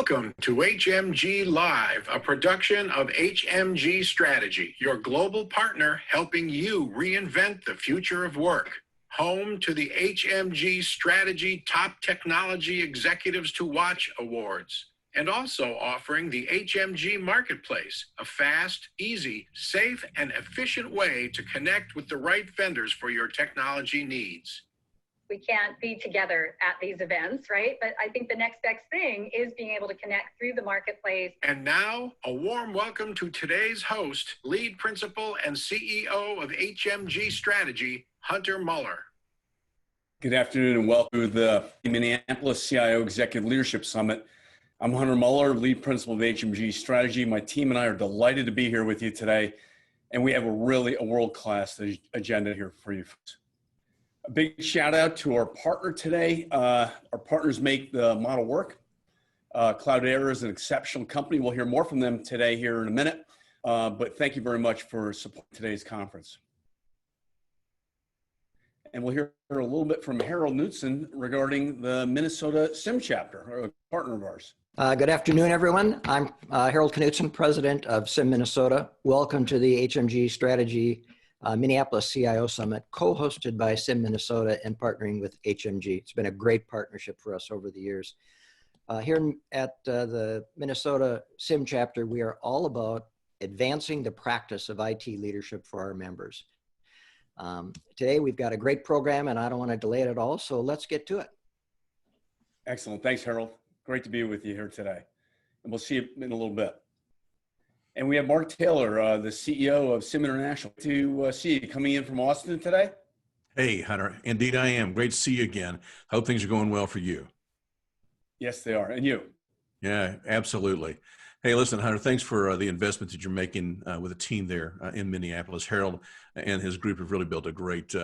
Welcome to HMG Live, a production of HMG Strategy, your global partner helping you reinvent the future of work. Home to the HMG Strategy Top Technology Executives to Watch Awards, and also offering the HMG Marketplace, a fast, easy, safe, and efficient way to connect with the right vendors for your technology needs. We can't be together at these events, right? But I think the next best thing is being able to connect through the marketplace. And now, a warm welcome to today's host, lead principal and CEO of HMG Strategy, Hunter Muller. Good afternoon and welcome to the Minneapolis CIO Executive Leadership Summit. I'm Hunter Muller, lead principal of HMG Strategy. My team and I are delighted to be here with you today, and we have a world-class agenda here for you folks. A big shout out to our partner today. Our partners make the model work. Cloudera is an exceptional company. We'll hear more from them today here in a minute, but thank you very much for supporting today's conference. And we'll hear a little bit from Knutson regarding the Minnesota CISM chapter, a partner of ours. Good afternoon, everyone. I'm Knutson, president of CISM Minnesota. Welcome to the HMG Strategy Minneapolis CIO Summit, co-hosted by CISM Minnesota and partnering with HMG. It's been a great partnership for us over the years. Here at the Minnesota CISM chapter, we are all about advancing the practice of IT leadership for our members. Today, we've got a great program, and I don't want to delay it at all, so let's get to it. Excellent. Thanks, Harold. Great to be with you here today. And we'll see you in a little bit. And we have Mark Taylor, the CEO of CISM International, to see you coming in from Austin today. Hey, Hunter. Indeed, I am. Great to see you again. Hope things are going well for you. Yes, they are. And you? Yeah, absolutely. Hey, listen, Hunter, thanks for the investment that you're making with the team there in Minneapolis. Harold and his group have really built a great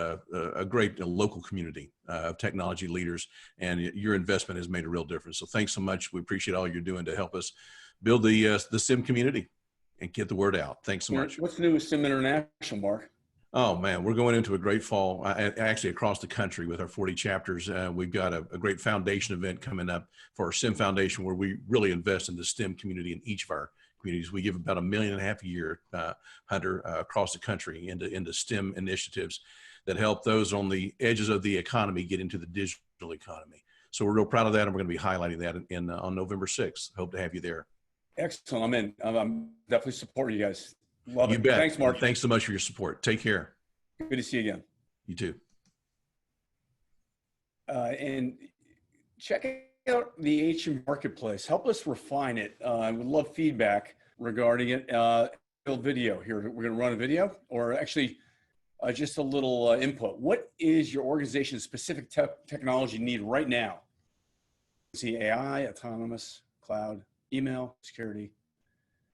local community of technology leaders, and your investment has made a real difference. So thanks so much. We appreciate all you're doing to help us build the CISM community and get the word out. Thanks so much. What's new with CISM International, Mark? Oh, man, we're going into a great fall, actually across the country with our 40 chapters. We've got a great foundation event coming up for our CISM Foundation, where we really invest in the STEM community in each of our communities. We give about $1.5 million a year, Hunter, across the country into STEM initiatives that help those on the edges of the economy get into the digital economy. So we're real proud of that, and we're going to be highlighting that on November 6th. Hope to have you there. Excellent. I'm in. I'm definitely supporting you guys. Love you it. Bet. Thanks, Mark. Thanks so much for your support. Take care. Good to see you again. You too. And check out the HM Marketplace. Help us refine it. I would love feedback regarding it. Video here. We're going to run a video, or actually just a little input. What is your organization's specific technology need right now? See AI, autonomous, cloud, email, security,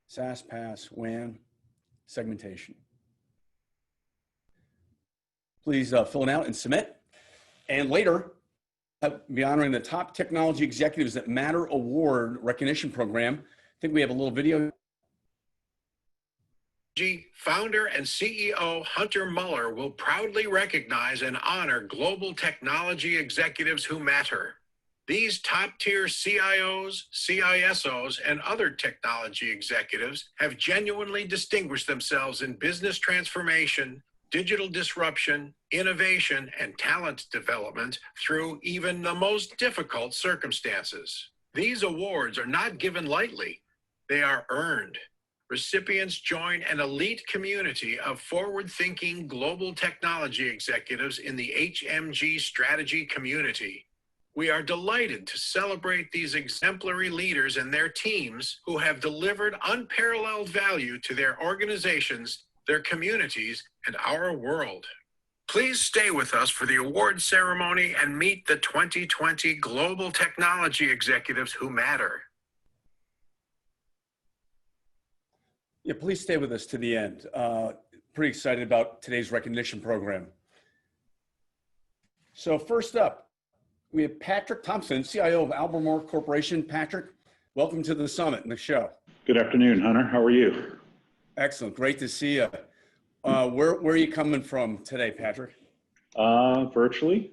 SaaS, PaaS, WAN, segmentation. Please fill it out and submit. And later, I'll be honoring the Top Technology Executives That Matter Award recognition program. I think we have a little video. Founder and CEO Hunter Muller will proudly recognize and honor global technology executives who matter. These top-tier CIOs, CISOs, and other technology executives have genuinely distinguished themselves in business transformation, digital disruption, innovation, and talent development through even the most difficult circumstances. These awards are not given lightly. They are earned. Recipients join an elite community of forward-thinking global technology executives in the HMG Strategy community. We are delighted to celebrate these exemplary leaders and their teams who have delivered unparalleled value to their organizations, their communities, and our world. Please stay with us for the award ceremony and meet the 2020 Global Technology Executives who matter. Yeah, please stay with us to the end. Pretty excited about today's recognition program. So first up, we have Patrick Thompson, CIO of Albemarle Corporation. Patrick, welcome to the summit and the show. Good afternoon, Hunter. How are you? Excellent. Great to see you. Where are you coming from today, Patrick? Virtually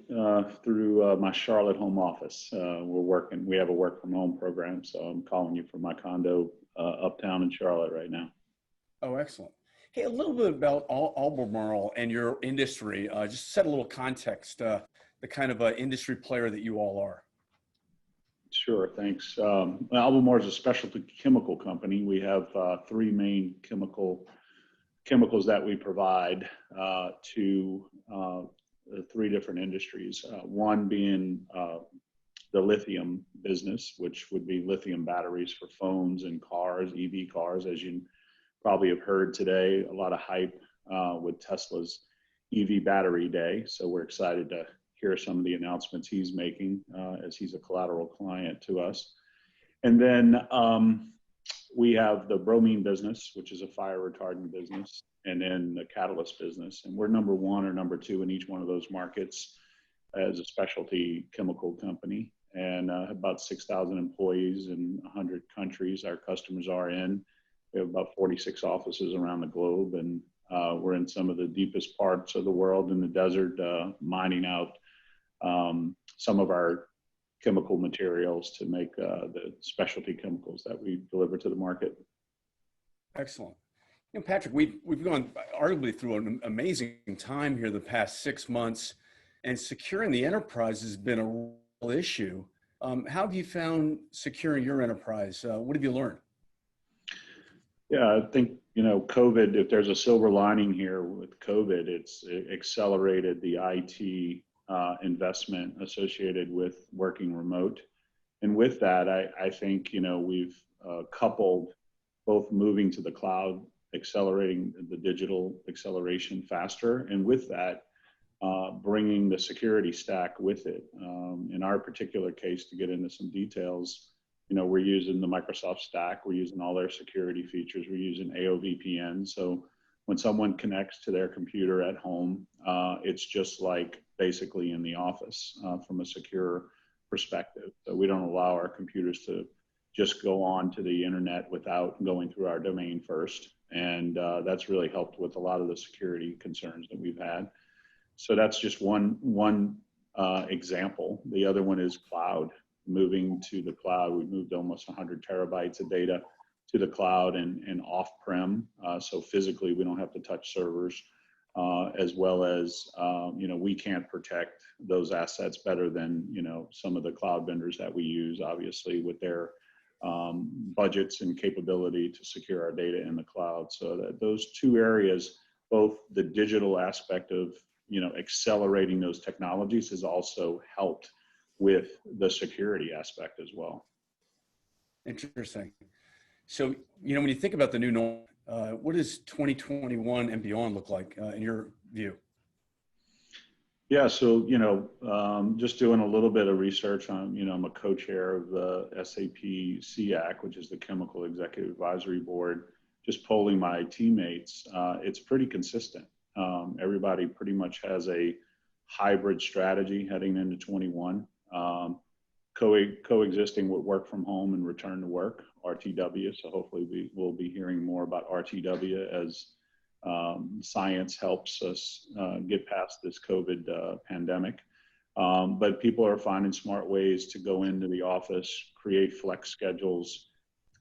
through my Charlotte home office. We have a work from home program, so I'm calling you from my condo uptown in Charlotte right now. Oh, excellent. Hey, a little bit about Albemarle and your industry. Just set a little context, the kind of industry player that you all are. Sure, thanks. Albemarle is a specialty chemical company. We have three main chemicals that we provide to three different industries. One being the lithium business, which would be lithium batteries for phones and cars, EV cars. As you probably have heard today, a lot of hype with Tesla's EV battery day. So we're excited to hear some of the announcements he's making as he's a collateral client to us. And then we have the bromine business, which is a fire retardant business, and then the catalyst business. And we're number one or number two in each one of those markets as a specialty chemical company. And about 6,000 employees in 100 countries our customers are in. We have about 46 offices around the globe, and we're in some of the deepest parts of the world in the desert, mining out some of our chemical materials to make the specialty chemicals that we deliver to the market. Excellent. You know, Patrick, we've gone arguably through an amazing time here the past 6 months, and securing the enterprise has been a real issue. How have you found securing your enterprise? What have you learned? Yeah, I think, you know, COVID, if there's a silver lining here with COVID, it accelerated the IT investment associated with working remote. And with that, I think, you know, we've coupled both moving to the cloud, accelerating the digital acceleration faster, and with that, bringing the security stack with it. In our particular case, to get into some details, you know, we're using the Microsoft stack, we're using all their security features, we're using AOVPN. So when someone connects to their computer at home, it's just like basically in the office from a secure perspective. So we don't allow our computers to just go on to the internet without going through our domain first. And that's really helped with a lot of the security concerns that we've had. So that's just one example. The other one is cloud. Moving to the cloud, we've moved almost 100 terabytes of data to the cloud and off-prem. So physically, we don't have to touch servers, as well as, you know, we can't protect those assets better than, you know, some of the cloud vendors that we use, obviously, with their budgets and capability to secure our data in the cloud. So that those two areas, both the digital aspect of, you know, accelerating those technologies has also helped with the security aspect as well. Interesting. So, you know, when you think about the new norm, what does 2021 and beyond look like in your view? Yeah, so, you know, just doing a little bit of research on, you know, I'm a co-chair of the SAP CIAC, which is the Chemical Executive Advisory Board, just polling my teammates, it's pretty consistent. Everybody pretty much has a hybrid strategy heading into 21. Coexisting with work from home and return to work, RTW. So hopefully we will be hearing more about RTW as science helps us get past this COVID pandemic. But people are finding smart ways to go into the office, create flex schedules.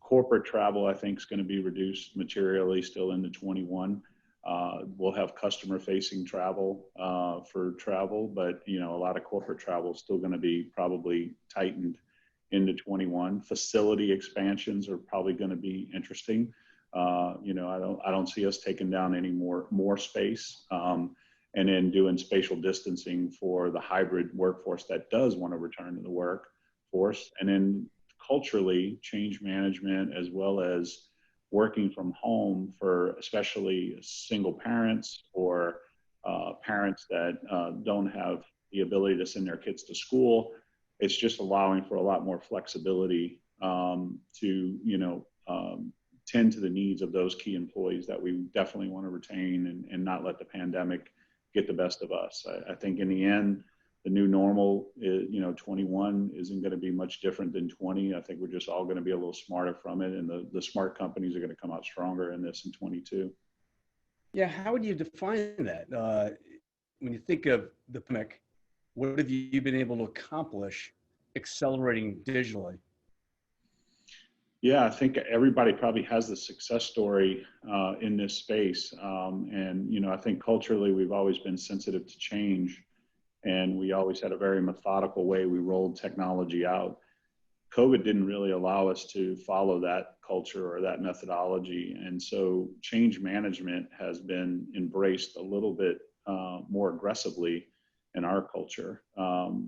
Corporate travel, I think, is going to be reduced materially still into 21. We'll have customer-facing travel for travel, but, you know, a lot of corporate travel is still going to be probably tightened into 21. Facility expansions are probably going to be interesting. You know, I don't see us taking down any more space, and then doing spatial distancing for the hybrid workforce that does want to return to the workforce, and then culturally change management as well as working from home for especially single parents or parents that don't have the ability to send their kids to school. It's just allowing for a lot more flexibility to, you know, tend to the needs of those key employees that we definitely want to retain and not let the pandemic get the best of us. I think in the end, the new normal is, you know, 21 isn't going to be much different than 20. I think we're just all going to be a little smarter from it, and the smart companies are going to come out stronger in this in 22. Yeah, how would you define that? when you think of the pandemic, what have you been able to accomplish accelerating digitally? Yeah, I think everybody probably has the success story in this space. And, you know, I think culturally we've always been sensitive to change, and we always had a very methodical way we rolled technology out. COVID didn't really allow us to follow that culture or that methodology. And so change management has been embraced a little bit more aggressively in our culture.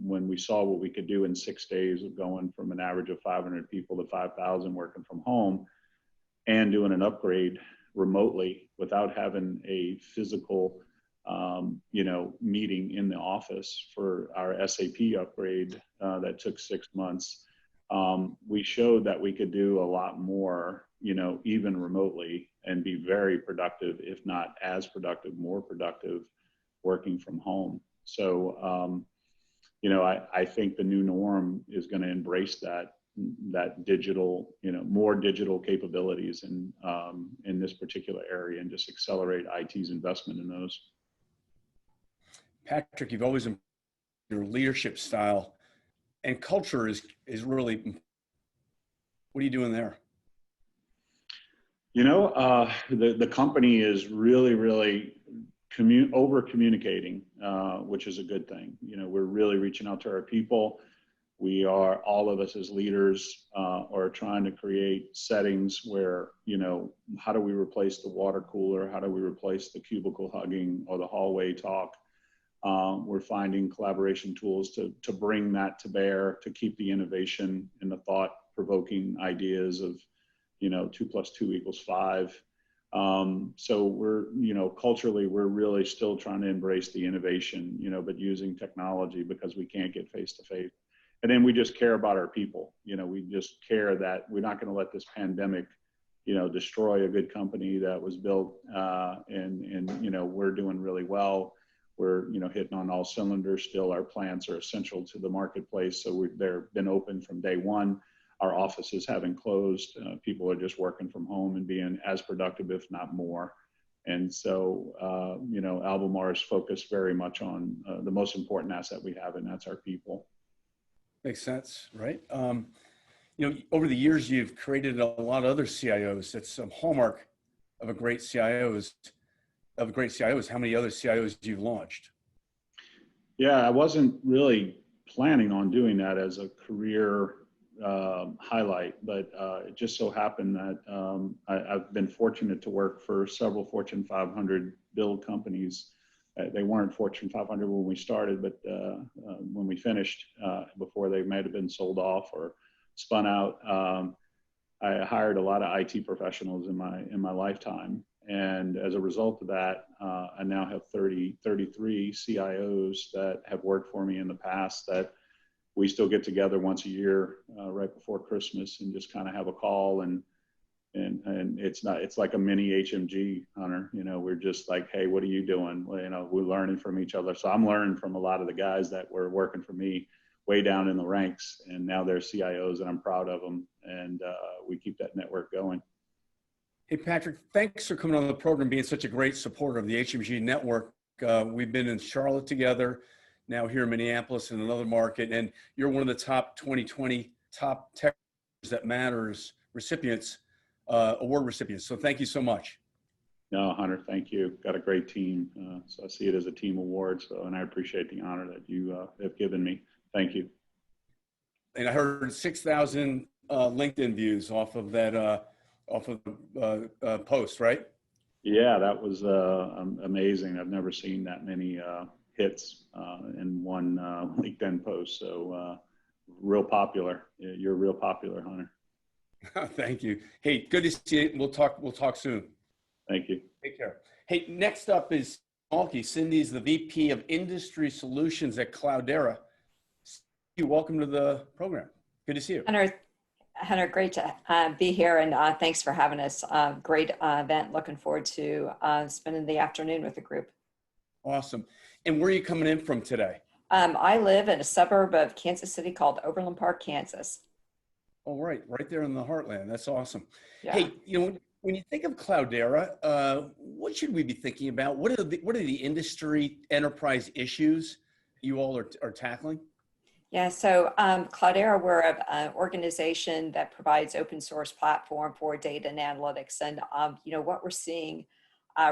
When we saw what we could do in 6 days of going from an average of 500 people to 5,000 working from home and doing an upgrade remotely without having a physical, you know, meeting in the office for our SAP upgrade that took 6 months, we showed that we could do a lot more, you know, even remotely, and be very productive, if not as productive, more productive working from home. So, you know, I think the new norm is going to embrace that digital, you know, more digital capabilities in this particular area, and just accelerate IT's investment in those. Patrick, you've always improved your leadership style, and culture is really, what are you doing there? You know, the company is really over communicating, which is a good thing. You know, we're really reaching out to our people. We are, all of us as leaders, are trying to create settings where, you know, how do we replace the water cooler? How do we replace the cubicle hugging or the hallway talk? We're finding collaboration tools to bring that to bear, to keep the innovation and the thought-provoking ideas of, you know, 2 + 2 = 5. So we're, you know, culturally, we're really still trying to embrace the innovation, you know, but using technology because we can't get face to face. And then we just care about our people. You know, we just care that we're not going to let this pandemic, you know, destroy a good company that was built, and, you know, we're doing really well. We're, you know, hitting on all cylinders still. Our plants are essential to the marketplace. So they've been open from day one. Our offices haven't closed. People are just working from home and being as productive, if not more. And so, you know, Albemarle is focused very much on the most important asset we have, and that's our people. Makes sense, right? You know, over the years, you've created a lot of other CIOs. That's a hallmark of a great CIOs. How many other CIOs you've launched? Yeah, I wasn't really planning on doing that as a career highlight, but it just so happened that I've been fortunate to work for several Fortune 500 build companies. They weren't Fortune 500 when we started, but when we finished, before they might have been sold off or spun out, I hired a lot of IT professionals in my lifetime. And as a result of that, I now have 33 CIOs that have worked for me in the past that we still get together once a year, right before Christmas, and just kind of have a call, and it's like a mini HMG, Hunter. You know, we're just like, hey, what are you doing? Well, you know, we're learning from each other. So I'm learning from a lot of the guys that were working for me way down in the ranks, and now they're CIOs, and I'm proud of them. And we keep that network going. Hey, Patrick, thanks for coming on the program, being such a great supporter of the HMG network. We've been in Charlotte together, now here in Minneapolis in another market, and you're one of the top 2020 top tech that matters recipients, award recipients. So thank you so much. No, Hunter, thank you. Got a great team. So I see it as a team award. So, and I appreciate the honor that you have given me. Thank you. And I heard 6,000 LinkedIn views off of that, post, right? Yeah, that was amazing. I've never seen that many hits in one LinkedIn post. So real popular. You're real popular, Hunter. Thank you. Hey, good to see you. We'll talk soon. Thank you. Take care. Hey, next up is Maike. Cindy's the VP of Industry Solutions at Cloudera. Welcome to the program. Good to see you. Hunter, great to be here, and thanks for having us. Great event. Looking forward to spending the afternoon with the group. Awesome. And where are you coming in from today? I live in a suburb of Kansas City called Overland Park, Kansas. Oh, right there in the heartland. That's awesome. Yeah. Hey, you know, When you think of Cloudera, what should we be thinking about? What are the industry enterprise issues you all are tackling? Yeah, so Cloudera, we're an organization that provides open source platform for data and analytics. And what we're seeing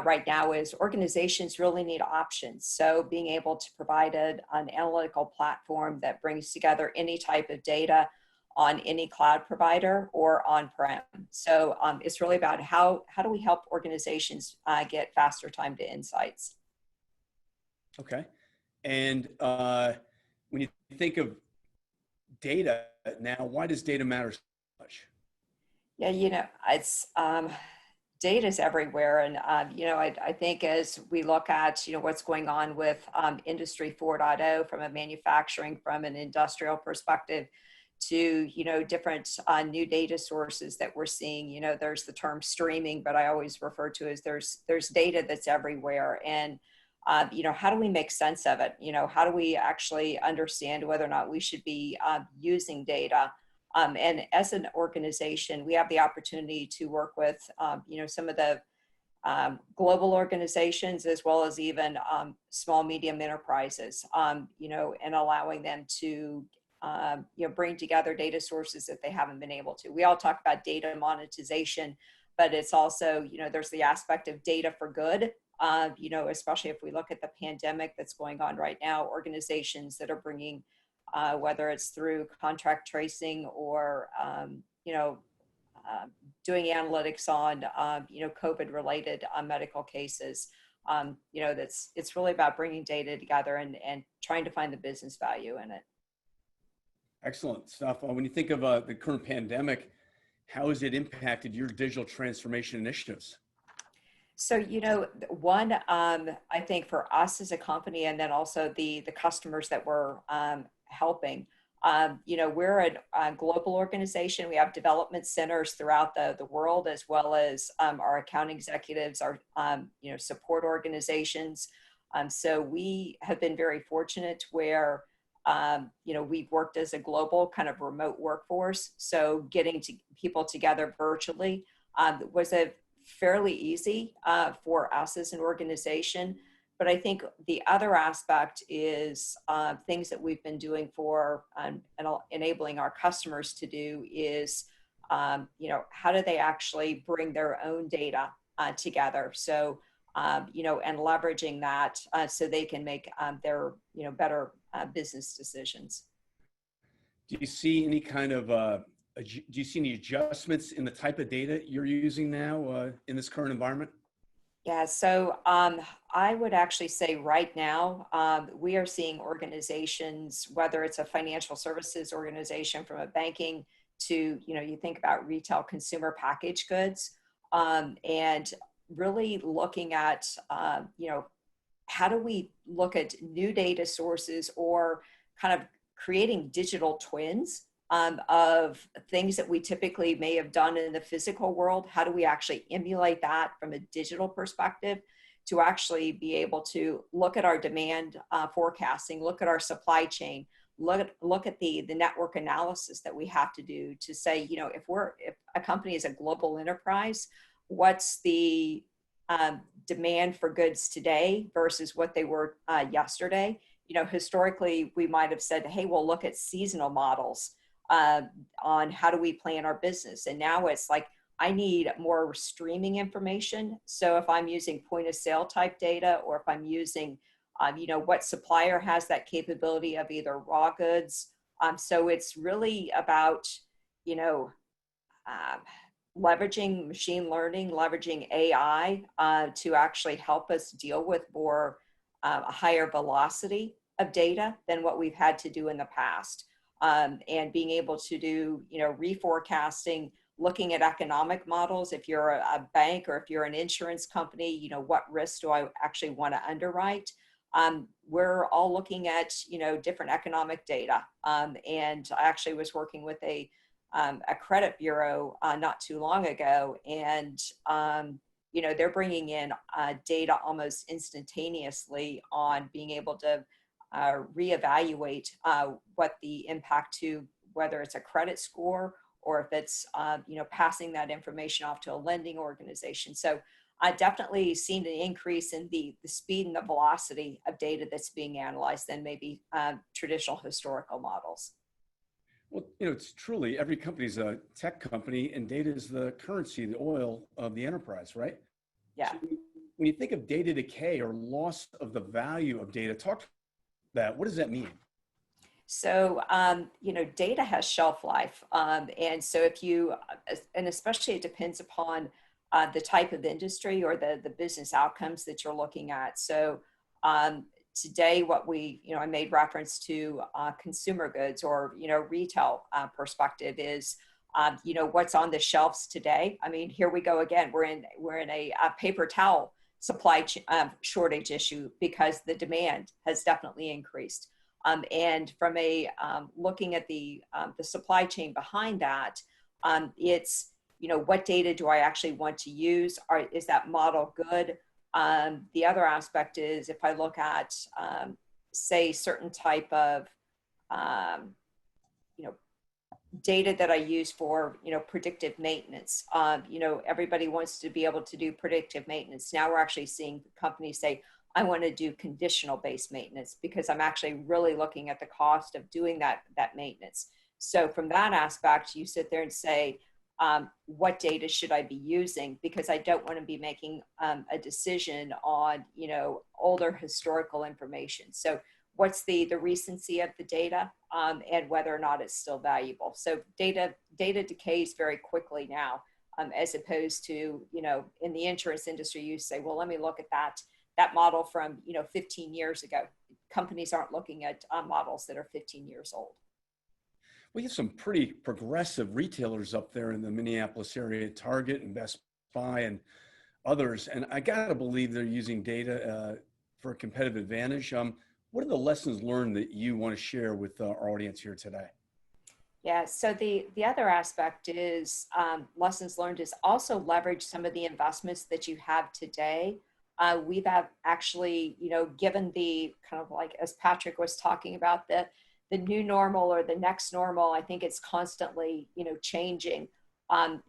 right now is organizations really need options. So being able to provide an analytical platform that brings together any type of data on any cloud provider or on-prem. So it's really about how do we help organizations get faster time to insights. Okay. And when you think of data now, why does data matter so much? Yeah, it's data's everywhere. And, I think as we look at, what's going on with Industry 4.0 from a manufacturing, from an industrial perspective, to, different new data sources that we're seeing, there's the term streaming, but I always refer to as there's data that's everywhere. And, how do we make sense of it? How do we actually understand whether or not we should be using data? And as an organization, we have the opportunity to work with, some of the global organizations, as well as even small, medium enterprises, and allowing them to bring together data sources that they haven't been able to. We all talk about data monetization, but it's also, there's the aspect of data for good, especially if we look at the pandemic that's going on right now, organizations that are bringing, whether it's through contract tracing or, doing analytics on, COVID-related medical cases, it's really about bringing data together and trying to find the business value in it. Excellent stuff. When you think of the current pandemic, how has it impacted your digital transformation initiatives? So, one, I think for us as a company, and then also the customers that we're helping, we're a global organization. We have development centers throughout the world, as well as our account executives, our, support organizations. So we have been very fortunate where we've worked as a global kind of remote workforce. So getting people together virtually was a fairly easy for us as an organization. But I think the other aspect is things that we've been doing for and enabling our customers to do is, how do they actually bring their own data together? So, and leveraging that so they can make their, better business decisions. Do you see any kind of, do you see any adjustments in the type of data you're using now in this current environment? Yeah, so I would actually say right now, we are seeing organizations, whether it's a financial services organization from a banking to, you think about retail consumer packaged goods, and really looking at, how do we look at new data sources or kind of creating digital twins of things that we typically may have done in the physical world? How do we actually emulate that from a digital perspective to actually be able to look at our demand forecasting, look at our supply chain, look at the network analysis that we have to do to say, if a company is a global enterprise, what's the demand for goods today versus what they were yesterday? Historically, we might have said, hey, we'll look at seasonal models on how do we plan our business. And now it's like, I need more streaming information. So if I'm using point of sale type data, or if I'm using, what supplier has that capability of either raw goods. So it's really about, leveraging machine learning, leveraging AI to actually help us deal with more a higher velocity of data than what we've had to do in the past. And being able to do, reforecasting, looking at economic models. If you're a bank or if you're an insurance company, what risks do I actually want to underwrite? We're all looking at, different economic data. And I actually was working with a credit bureau not too long ago, and they're bringing in data almost instantaneously on being able to reevaluate what the impact to, whether it's a credit score or if it's, passing that information off to a lending organization. So I've definitely seen an increase in the speed and the velocity of data that's being analyzed than maybe traditional historical models. Well, it's truly every company's a tech company, and data is the currency, the oil of the enterprise, right? Yeah. So when you think of data decay or loss of the value of data, talk to that. What does that mean? So, data has shelf life. And so if you, and especially it depends upon the type of industry or the business outcomes that you're looking at. So today, what I made reference to consumer goods or, retail perspective is, what's on the shelves today. I mean, here we go again. We're in a paper towel supply shortage issue because the demand has definitely increased. And from a looking at the supply chain behind that, it's, what data do I actually want to use? Is that model good? The other aspect is if I look at, say, certain type of, data that I use for, predictive maintenance. Everybody wants to be able to do predictive maintenance. Now we're actually seeing companies say, I want to do conditional based maintenance because I'm actually really looking at the cost of doing that maintenance. So from that aspect, you sit there and say, what data should I be using? Because I don't want to be making a decision on, older historical information. So what's the recency of the data and whether or not it's still valuable. So data decays very quickly now, as opposed to, in the insurance industry, you say, well, let me look at that model from 15 years ago. Companies aren't looking at models that are 15 years old. We have some pretty progressive retailers up there in the Minneapolis area, Target and Best Buy and others, and I gotta believe they're using data for a competitive advantage. What are the lessons learned that you want to share with our audience here today? Yeah, so the other aspect is lessons learned is also leverage some of the investments that you have today. We've actually, given the kind of like, as Patrick was talking about, the new normal or the next normal, I think it's constantly, changing,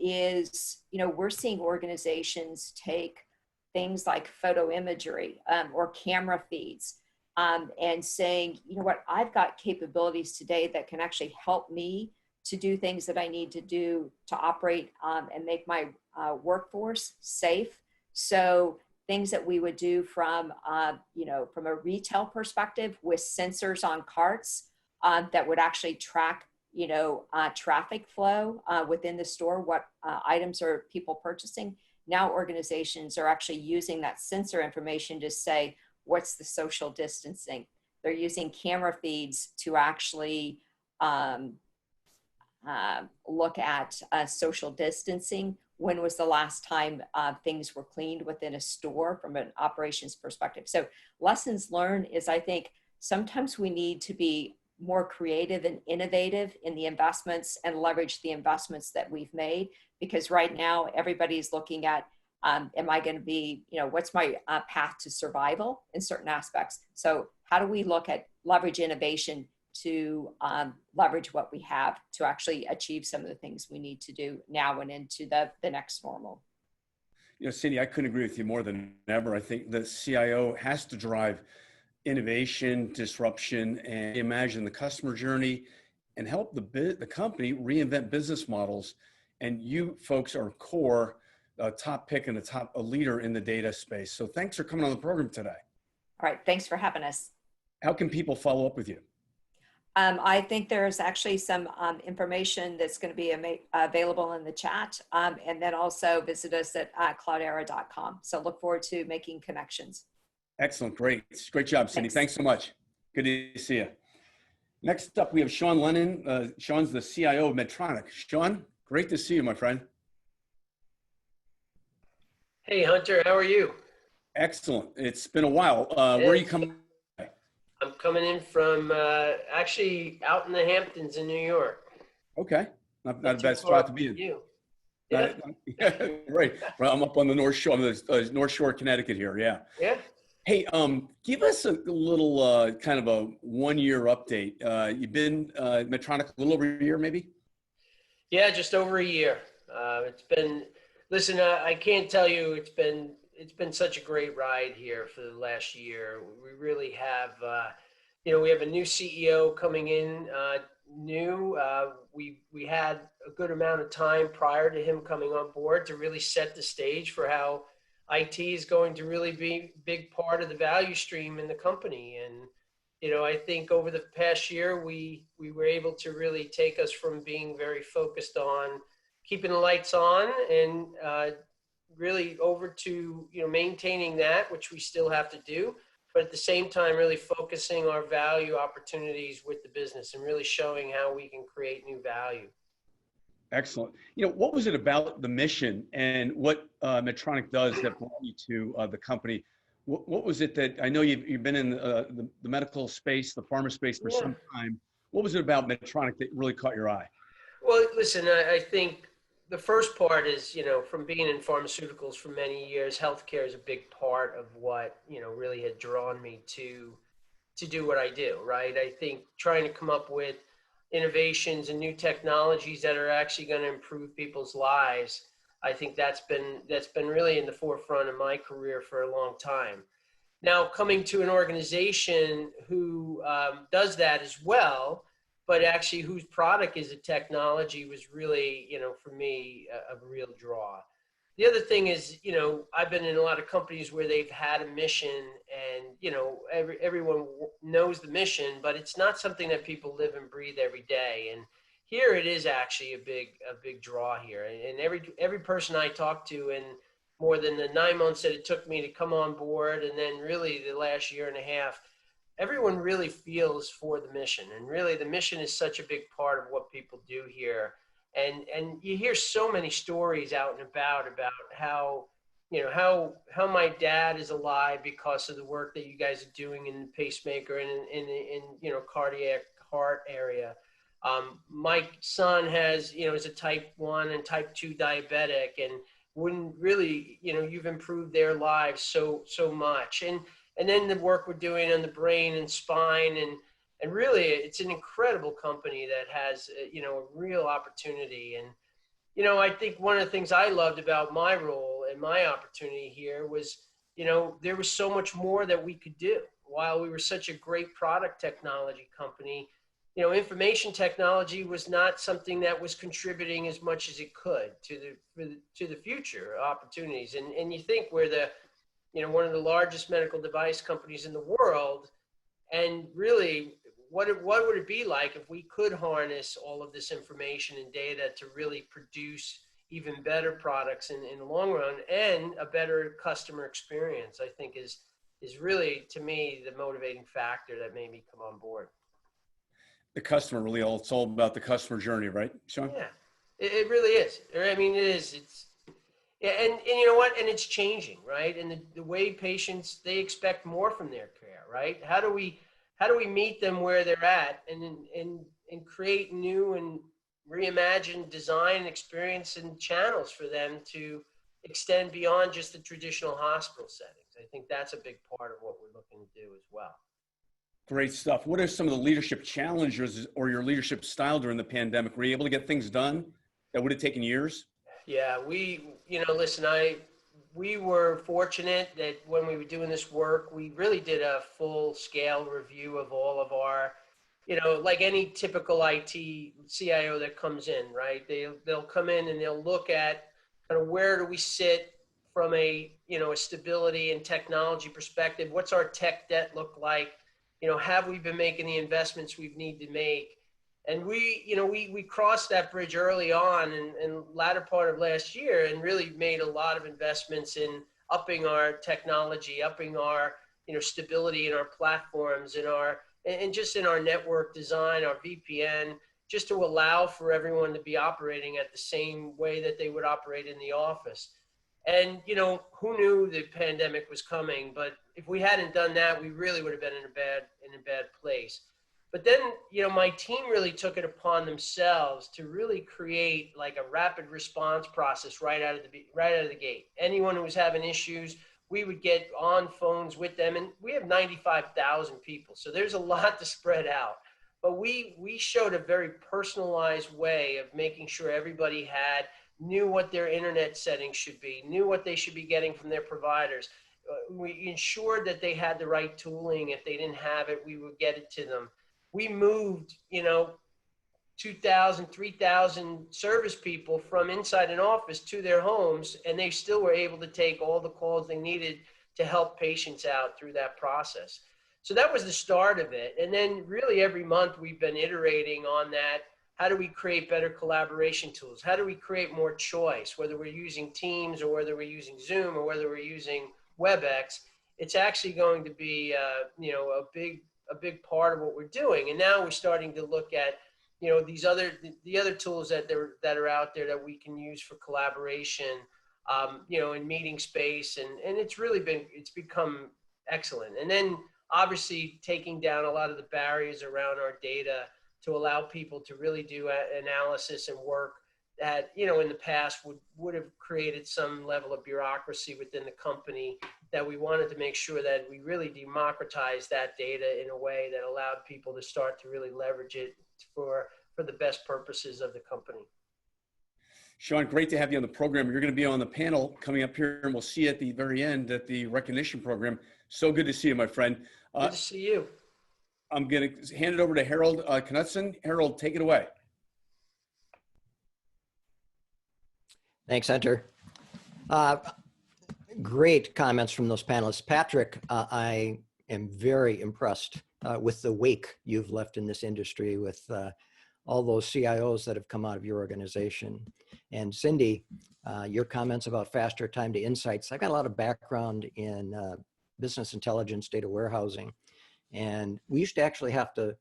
is, we're seeing organizations take things like photo imagery or camera feeds and saying, what, I've got capabilities today that can actually help me to do things that I need to do to operate and make my workforce safe. So things that we would do from, from a retail perspective with sensors on carts that would actually track, traffic flow within the store, what items are people purchasing. Now organizations are actually using that sensor information to say, what's the social distancing? They're using camera feeds to actually look at social distancing. When was the last time things were cleaned within a store from an operations perspective? So lessons learned is, I think, sometimes we need to be more creative and innovative in the investments and leverage the investments that we've made, because right now everybody's looking at, am I going to be, what's my path to survival in certain aspects? So how do we look at leverage innovation to leverage what we have to actually achieve some of the things we need to do now and into the next normal? Cindy, I couldn't agree with you more than ever. I think the CIO has to drive innovation, disruption, and imagine the customer journey and help the company reinvent business models. And you folks are core, top pick and a leader in the data space. So thanks for coming on the program today. All right, thanks for having us. How can people follow up with you? I think there's actually some information that's going to be available in the chat, and then also visit us at cloudera.com. So look forward to making connections. Excellent. Great job, Cindy. Thanks so much. Good to see you. Next up, we have Sean Lennon. Sean's the CIO of Medtronic. Sean, great to see you, my friend. Hey, Hunter, how are you? Excellent. It's been a while. Where are you coming? I'm coming in from actually out in the Hamptons in New York. Okay. Not a bad spot to be in. You. Yeah. Right. I'm up on the North Shore, North Shore, Connecticut here. Yeah. Yeah. Hey, give us a little kind of a 1-year update. You've been Medtronic a little over a year, maybe? Yeah, just over a year. It's been, listen, I can't tell you, it's been such a great ride here for the last year. We really have, we have a new CEO coming in, we had a good amount of time prior to him coming on board to really set the stage for how IT is going to really be a big part of the value stream in the company. And I think over the past year, we were able to really take us from being very focused on keeping the lights on and really over to, maintaining that, which we still have to do, but at the same time, really focusing our value opportunities with the business and really showing how we can create new value. Excellent. What was it about the mission and what Medtronic does that brought you to the company? What was it that, I know you've been in the medical space, the pharma space for some time. What was it about Medtronic that really caught your eye? Well, listen, I think the first part is, from being in pharmaceuticals for many years, healthcare is a big part of what, really had drawn me to do what I do, right? I think trying to come up with innovations and new technologies that are actually going to improve people's lives, I think that's been really in the forefront of my career for a long time. Now, coming to an organization who does that as well, but actually whose product is a technology was really, for me, a real draw. The other thing is, I've been in a lot of companies where they've had a mission and, everyone knows the mission, but it's not something that people live and breathe every day. And here it is actually a big draw here. And every person I talk to in more than the 9 months that it took me to come on board, and then really the last year and a half, everyone really feels for the mission. And really the mission is such a big part of what people do here. And you hear so many stories out and about how, how my dad is alive because of the work that you guys are doing in the pacemaker and in cardiac heart area. My son has, is a type 1 and type 2 diabetic, and wouldn't really, you've improved their lives so much. And then the work we're doing on the brain and spine, and really it's an incredible company that has, a real opportunity. And, I think one of the things I loved about my role and my opportunity here was, there was so much more that we could do. While we were such a great product technology company, information technology was not something that was contributing as much as it could to the future opportunities. And you think we're the, one of the largest medical device companies in the world, and really, what would it be like if we could harness all of this information and data to really produce even better products in the long run and a better customer experience? I think is really, to me, the motivating factor that made me come on board. The customer, really, it's all about the customer journey, right, Sean? Yeah, it really is. I mean, it is. Yeah, and you know what? And it's changing, right? And the way patients, they expect more from their care, right? How do we meet them where they're at and create new and reimagined design experience and channels for them to extend beyond just the traditional hospital settings? I think that's a big part of what we're looking to do as well. Great stuff. What are some of the leadership challenges or your leadership style during the pandemic? Were you able to get things done that would have taken years? Yeah, listen, we were fortunate that when we were doing this work, we really did a full scale review of all of our, like any typical IT CIO that comes in, right? They'll come in and they'll look at kind of where do we sit from a stability and technology perspective. What's our tech debt look like? Have we been making the investments we need to make? And we crossed that bridge early on in latter part of last year and really made a lot of investments in upping our technology, upping our, stability in our platforms, and just in our network design, our VPN, just to allow for everyone to be operating at the same way that they would operate in the office. And, who knew the pandemic was coming? But if we hadn't done that, we really would have been in a bad place. But then, my team really took it upon themselves to really create like a rapid response process right out of the gate. Anyone who was having issues, we would get on phones with them, and we have 95,000 people. So there's a lot to spread out. but we showed a very personalized way of making sure everybody knew what their internet settings should be, knew what they should be getting from their providers. We ensured that they had the right tooling. If they didn't have it, we would get it to them. We moved, 2,000, 3,000 service people from inside an office to their homes, and they still were able to take all the calls they needed to help patients out through that process. So that was the start of it. And then really every month we've been iterating on that. How do we create better collaboration tools? How do we create more choice, whether we're using Teams or whether we're using Zoom or whether we're using WebEx? It's actually going to be, a big part of what we're doing. And now we're starting to look at, the other tools that are out there that we can use for collaboration, in meeting space. And it's become excellent. And then obviously taking down a lot of the barriers around our data to allow people to really do analysis and work that, in the past would have created some level of bureaucracy within the company, that we wanted to make sure that we really democratize that data in a way that allowed people to start to really leverage it for the best purposes of the company. Sean, great to have you on the program. You're going to be on the panel coming up here, and we'll see you at the very end at the recognition program. So good to see you, my friend. Good to see you. I'm going to hand it over to Harold Knutson. Harold, take it away. Thanks, Hunter. Great comments from those panelists. Patrick, I am very impressed with the wake you've left in this industry with all those CIOs that have come out of your organization. And Cindy, your comments about faster time to insights. I've got a lot of background in business intelligence, data warehousing, and we used to actually have to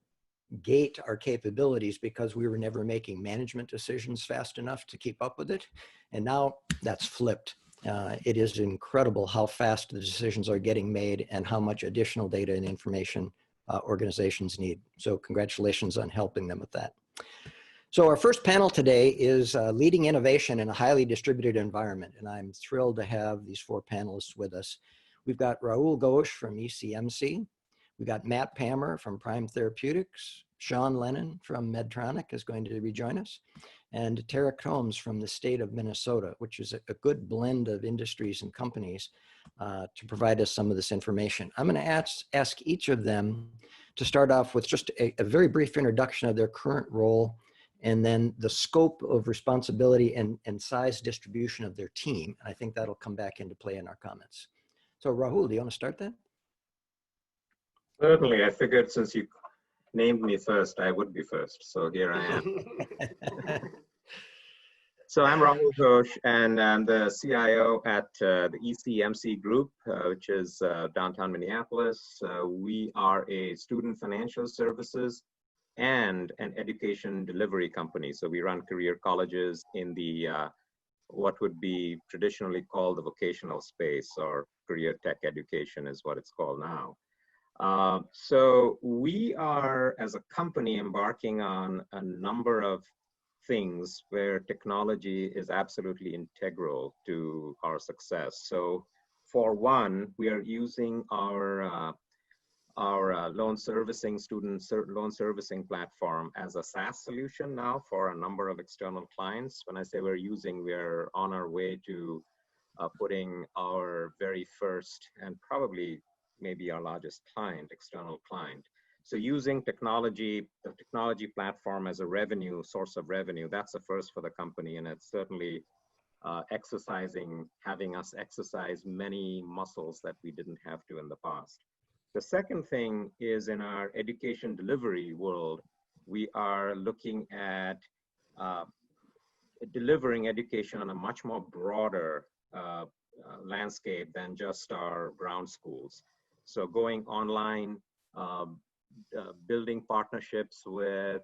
gate our capabilities because we were never making management decisions fast enough to keep up with it. And now that's flipped. It is incredible how fast the decisions are getting made and how much additional data and information organizations need. So congratulations on helping them with that. So our first panel today is leading innovation in a highly distributed environment. And I'm thrilled to have these four panelists with us. We've got Rahoul Ghose from ECMC. We've got Matt Pammer from Prime Therapeutics. Sean Lennon from Medtronic is going to rejoin us. And Tarek Holmes from the state of Minnesota, which is a good blend of industries and companies to provide us some of this information. I'm going to ask each of them to start off with just a very brief introduction of their current role, and then the scope of responsibility and size distribution of their team. And I think that'll come back into play in our comments. So Rahoul, do you want to start that? Certainly. I figured since you named me first, I would be first. So here I am. So I'm Rahoul Ghose, and I'm the CIO at the ECMC group, which is downtown Minneapolis. We are a student financial services and an education delivery company. So we run career colleges in the what would be traditionally called the vocational space, or career tech education is what it's called now. So we are, as a company, embarking on a number of things where technology is absolutely integral to our success. So for one, we are using our loan servicing, loan servicing platform as a SaaS solution now for a number of external clients. When I say we're using, we're on our way to putting our very first and probably maybe our largest client, external client. So using technology, the technology platform as a source of revenue, that's a first for the company. And it's certainly having us exercise many muscles that we didn't have to in the past. The second thing is, in our education delivery world, we are looking at delivering education on a much more broader landscape than just our ground schools. So going online, building partnerships with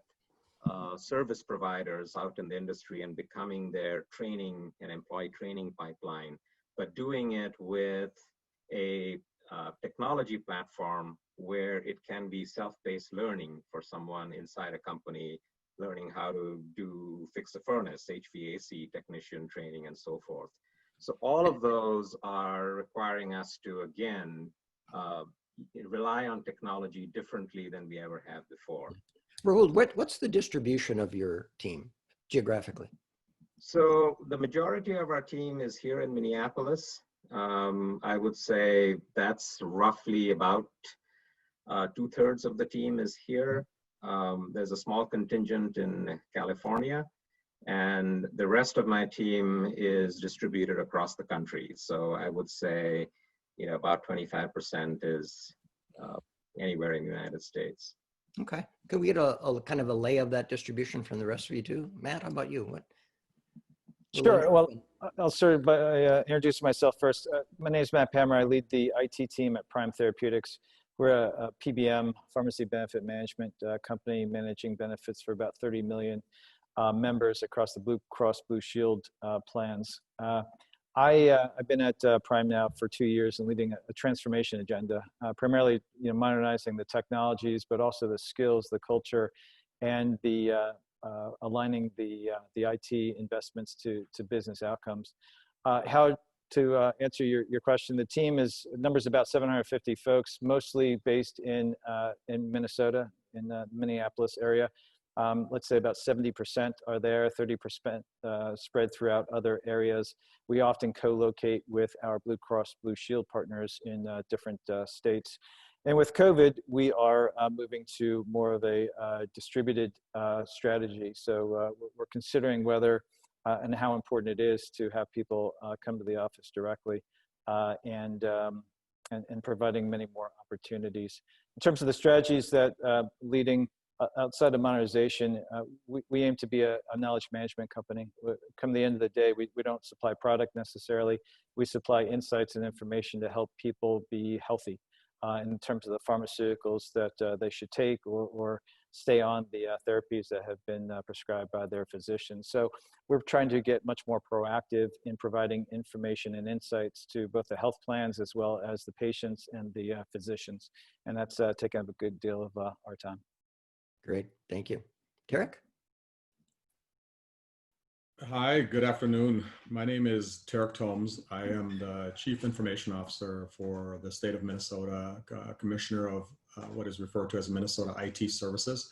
service providers out in the industry and becoming their training and employee training pipeline, but doing it with a technology platform where it can be self-paced learning for someone inside a company, learning how to fix a furnace, HVAC technician training, and so forth. So all of those are requiring us to, again, rely on technology differently than we ever have before. Rahoul, what's the distribution of your team geographically? So the majority of our team is here in Minneapolis. I would say that's roughly about 2/3 of the team is here. There's a small contingent in California, and the rest of my team is distributed across the country. So I would say, about 25% is anywhere in the United States. Okay. Could we get a kind of a lay of that distribution from the rest of you too? Matt, how about you? Sure. Well, I'll start by introducing myself first. My name is Matt Pammer. I lead the IT team at Prime Therapeutics. We're a PBM, pharmacy benefit management company, managing benefits for about 30 million members across the Blue Cross Blue Shield plans. I've been at Prime now for 2 years and leading a transformation agenda, primarily modernizing the technologies, but also the skills, the culture, and the aligning the IT investments to business outcomes. How to answer your question, the team numbers about 750 folks, mostly based in Minnesota, in the Minneapolis area. Let's say about 70% are there, 30% spread throughout other areas. We often co-locate with our Blue Cross Blue Shield partners in different states. And with COVID, we are moving to more of a distributed strategy. So we're considering whether and how important it is to have people come to the office directly and providing many more opportunities. In terms of the strategies that leading outside of modernization, we aim to be a knowledge management company. Come the end of the day, we don't supply product necessarily. We supply insights and information to help people be healthy in terms of the pharmaceuticals that they should take or stay on the therapies that have been prescribed by their physicians. So we're trying to get much more proactive in providing information and insights to both the health plans as well as the patients and the physicians. And that's taken up a good deal of our time. Great, thank you. Tarek? Hi, good afternoon. My name is Tarek Thoms. I am the Chief Information Officer for the state of Minnesota, Commissioner of what is referred to as Minnesota IT Services.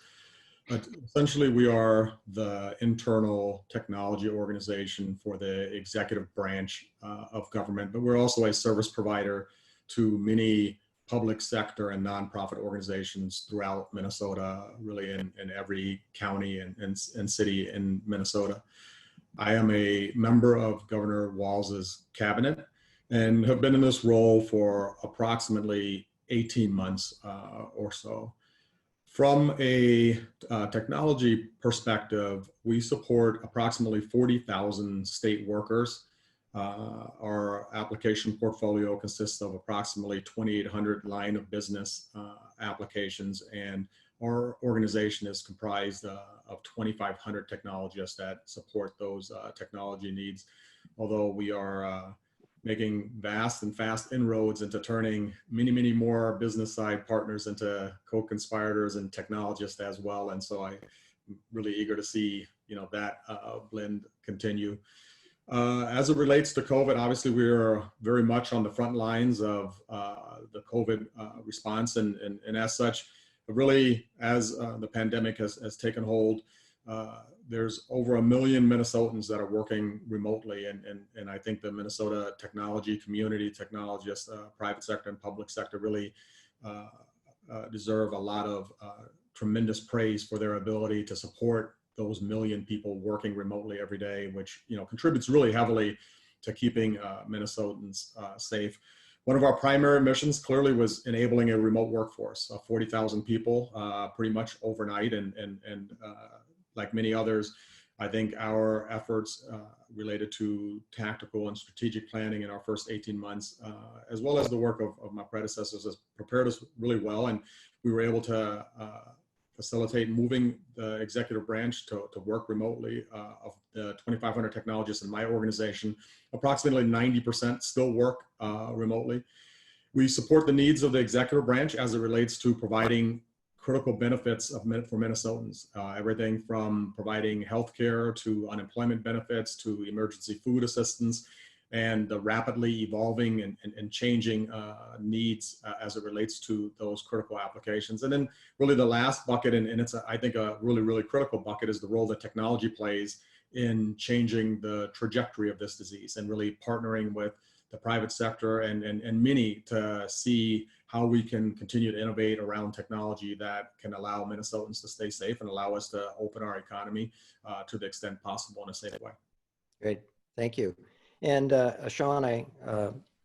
But essentially, we are the internal technology organization for the executive branch of government, but we're also a service provider to many public sector and nonprofit organizations throughout Minnesota, really in every county and city in Minnesota. I am a member of Governor Walz's cabinet and have been in this role for approximately 18 months or so. From a technology perspective, we support approximately 40,000 state workers. Our application portfolio consists of approximately 2,800 line of business applications, and our organization is comprised of 2,500 technologists that support those technology needs. Although we are making vast and fast inroads into turning many, many more business side partners into co-conspirators and technologists as well. And so I'm really eager to see that blend continue. As it relates to COVID, obviously we're very much on the front lines of the COVID response, and as such, really, as the pandemic has taken hold, there's over 1 million Minnesotans that are working remotely, and I think the Minnesota technology community, technologists, private sector and public sector really deserve a lot of tremendous praise for their ability to support those 1 million people working remotely every day, which contributes really heavily to keeping Minnesotans safe. One of our primary missions clearly was enabling a remote workforce of 40,000 people pretty much overnight. And like many others, I think our efforts related to tactical and strategic planning in our first 18 months, as well as the work of my predecessors, has prepared us really well. And we were able to facilitate moving the executive branch to work remotely. Of the 2,500 technologists in my organization, approximately 90% still work remotely. We support the needs of the executive branch as it relates to providing critical benefits for Minnesotans. Everything from providing healthcare to unemployment benefits to emergency food assistance. and the rapidly evolving and changing needs as it relates to those critical applications. And then really the last bucket, and it's, I think, a really, really critical bucket, is the role that technology plays in changing the trajectory of this disease, and really partnering with the private sector and many to see how we can continue to innovate around technology that can allow Minnesotans to stay safe and allow us to open our economy to the extent possible in a safe way. Great, thank you. And Sean, I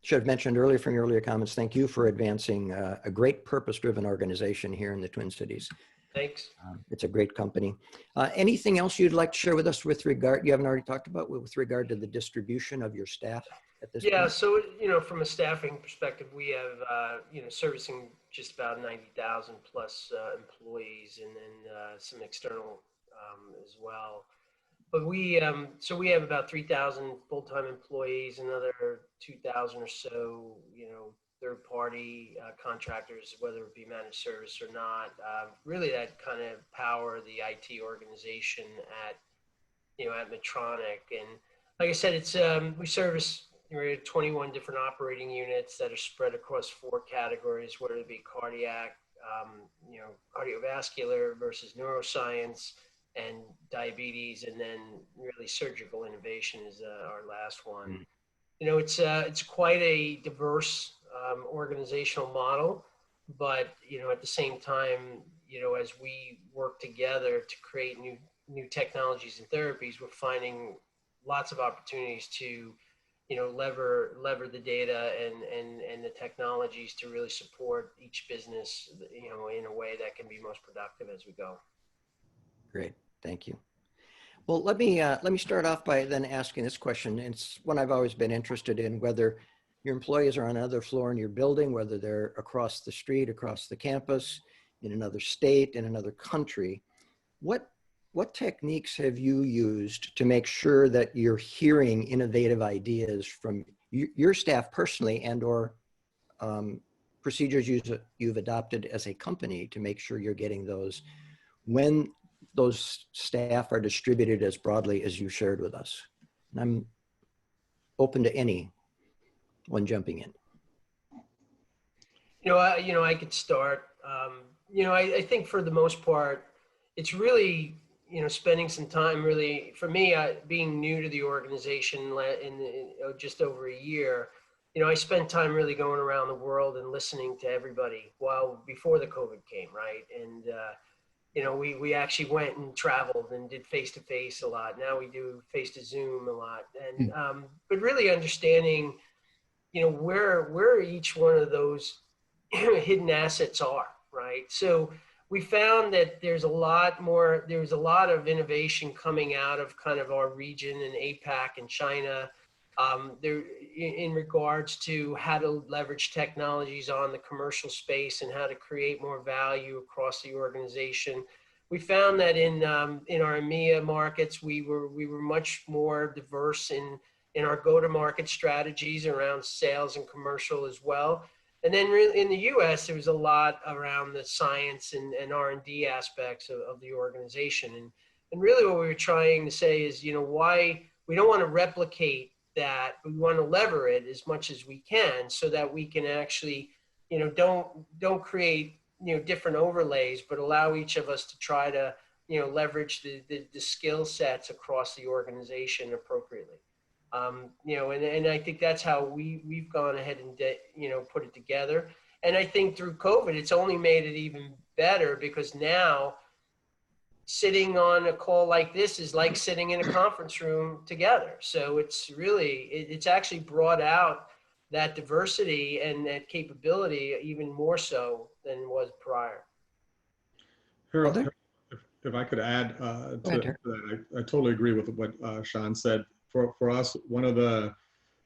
should have mentioned earlier from your earlier comments, thank you for advancing a great purpose-driven organization here in the Twin Cities. Thanks. It's a great company. Anything else you'd like to share with us with regard, you haven't already talked about, with regard to the distribution of your staff at this point? So, from a staffing perspective, we have, servicing just about 90,000 plus employees, and then some external as well. But we have about 3,000 full-time employees, another 2,000 or so, third-party contractors, whether it be managed service or not. Really, that kind of power the IT organization at Medtronic. And like I said, it's we service 21 different operating units that are spread across 4 categories, whether it be cardiac, cardiovascular versus neuroscience, and diabetes, and then really surgical innovation is our last one. It's quite a diverse organizational model, but at the same time, as we work together to create new technologies and therapies, we're finding lots of opportunities to lever the data and the technologies to really support each business in a way that can be most productive as we go. Great, thank you. Well, let me start off by then asking this question. It's one I've always been interested in, whether your employees are on another floor in your building, whether they're across the street, across the campus, in another state, in another country. What techniques have you used to make sure that you're hearing innovative ideas from your staff personally, and or procedures you've adopted as a company to make sure you're getting those when those staff are distributed as broadly as you shared with us? And I'm open to anyone jumping in. I could start. I think for the most part, it's really, spending some time really, for me, being new to the organization in just over a year, I spent time really going around the world and listening to everybody before the COVID came, right? And, we actually went and traveled and did face-to-face a lot. Now we do face-to-Zoom a lot. And, but really understanding, where each one of those hidden assets are, right? So we found that there's a lot of innovation coming out of kind of our region in APAC and China, in regards to how to leverage technologies on the commercial space and how to create more value across the organization. We found that in our EMEA markets, we were much more diverse in our go-to-market strategies around sales and commercial as well. And then really in the US, there was a lot around the science and R&D aspects of the organization. And really what we were trying to say is, why we don't want to replicate that, we want to lever it as much as we can so that we can actually, don't create, different overlays, but allow each of us to try to, leverage the skill sets across the organization appropriately. And I think that's how we've gone ahead and, put it together. And I think through COVID, it's only made it even better, because now sitting on a call like this is like sitting in a conference room together. So it's actually brought out that diversity and that capability even more so than it was prior. Harold, if I could add to that, I totally agree with what Sean said. For us, one of the,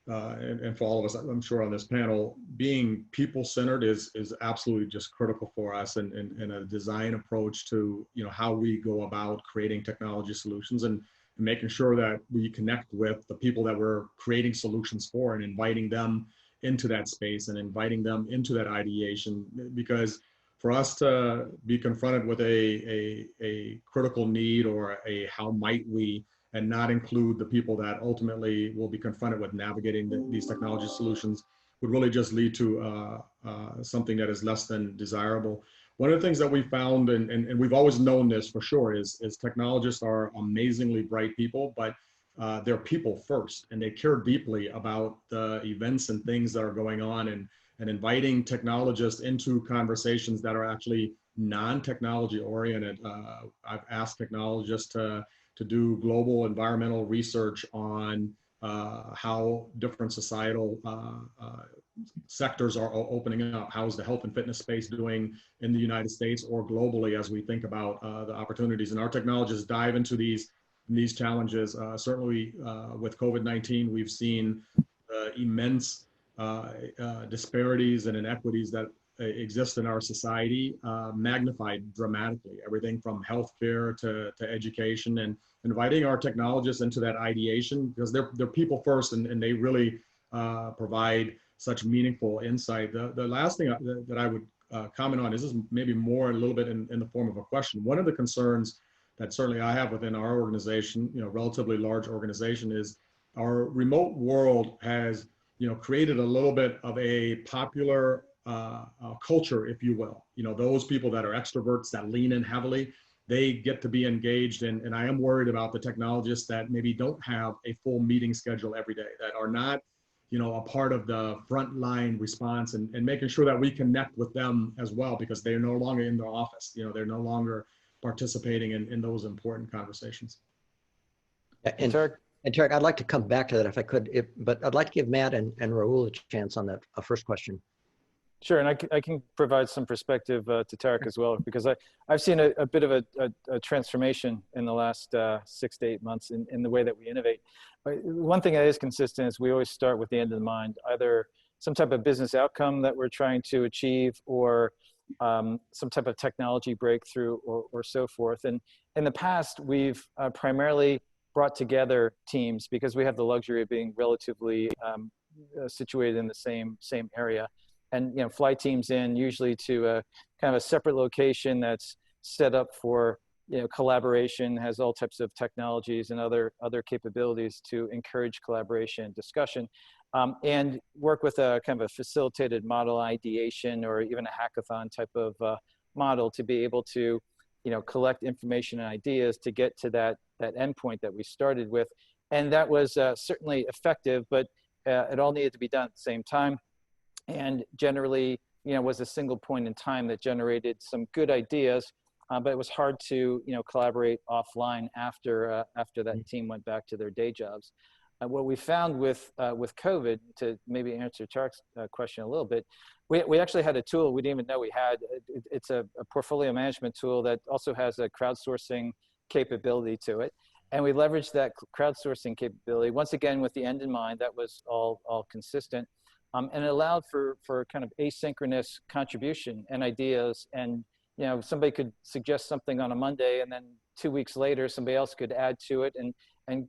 and for all of us, I'm sure on this panel, being people-centered is absolutely just critical for us, and a design approach to, how we go about creating technology solutions and making sure that we connect with the people that we're creating solutions for and inviting them into that space and inviting them into that ideation. Because for us to be confronted with a critical need or a how might we and not include the people that ultimately will be confronted with navigating these technology solutions would really just lead to something that is less than desirable. One of the things that we found, and we've always known this for sure, is technologists are amazingly bright people, but they're people first, and they care deeply about the events and things that are going on, and inviting technologists into conversations that are actually non-technology oriented. I've asked technologists to do global environmental research on how different societal sectors are opening up. How is the health and fitness space doing in the United States or globally as we think about the opportunities? And our technologists dive into these challenges. Certainly with COVID-19, we've seen immense disparities and inequities that exist in our society magnified dramatically. Everything from healthcare to education, and inviting our technologists into that ideation, because they're people first, and they really provide such meaningful insight. The last thing that I would comment on is maybe more a little bit in the form of a question. One of the concerns that certainly I have within our organization, relatively large organization, is our remote world has created a little bit of a popular culture, if you will. Those people that are extroverts that lean in heavily, they get to be engaged. And I am worried about the technologists that maybe don't have a full meeting schedule every day, that are not, a part of the frontline response, and making sure that we connect with them as well, because they're no longer in the office. They're no longer participating in those important conversations. And Tarek, I'd like to come back to that if I could, but I'd like to give Matt and Rahoul a chance on that first question. Sure, and I can provide some perspective to Tarek as well, because I've seen a bit of a transformation in the last 6 to 8 months in the way that we innovate. One thing that is consistent is we always start with the end in mind, either some type of business outcome that we're trying to achieve, or some type of technology breakthrough, or so forth. And in the past, we've primarily brought together teams because we have the luxury of being relatively situated in the same area, and fly teams in usually to a kind of a separate location that's set up for collaboration, has all types of technologies and other capabilities to encourage collaboration and discussion, and work with a kind of a facilitated model ideation, or even a hackathon type of model, to be able to collect information and ideas to get to that endpoint that we started with. And that was certainly effective, but it all needed to be done at the same time, and generally was a single point in time that generated some good ideas, but it was hard to collaborate offline after that team went back to their day jobs. What we found with COVID, to maybe answer Tarek's question a little bit, we actually had a tool we didn't even know we had. It's a portfolio management tool that also has a crowdsourcing capability to it. And we leveraged that crowdsourcing capability, once again, with the end in mind. That was all consistent. And it allowed for kind of asynchronous contribution and ideas. And somebody could suggest something on a Monday, and then 2 weeks later, somebody else could add to it and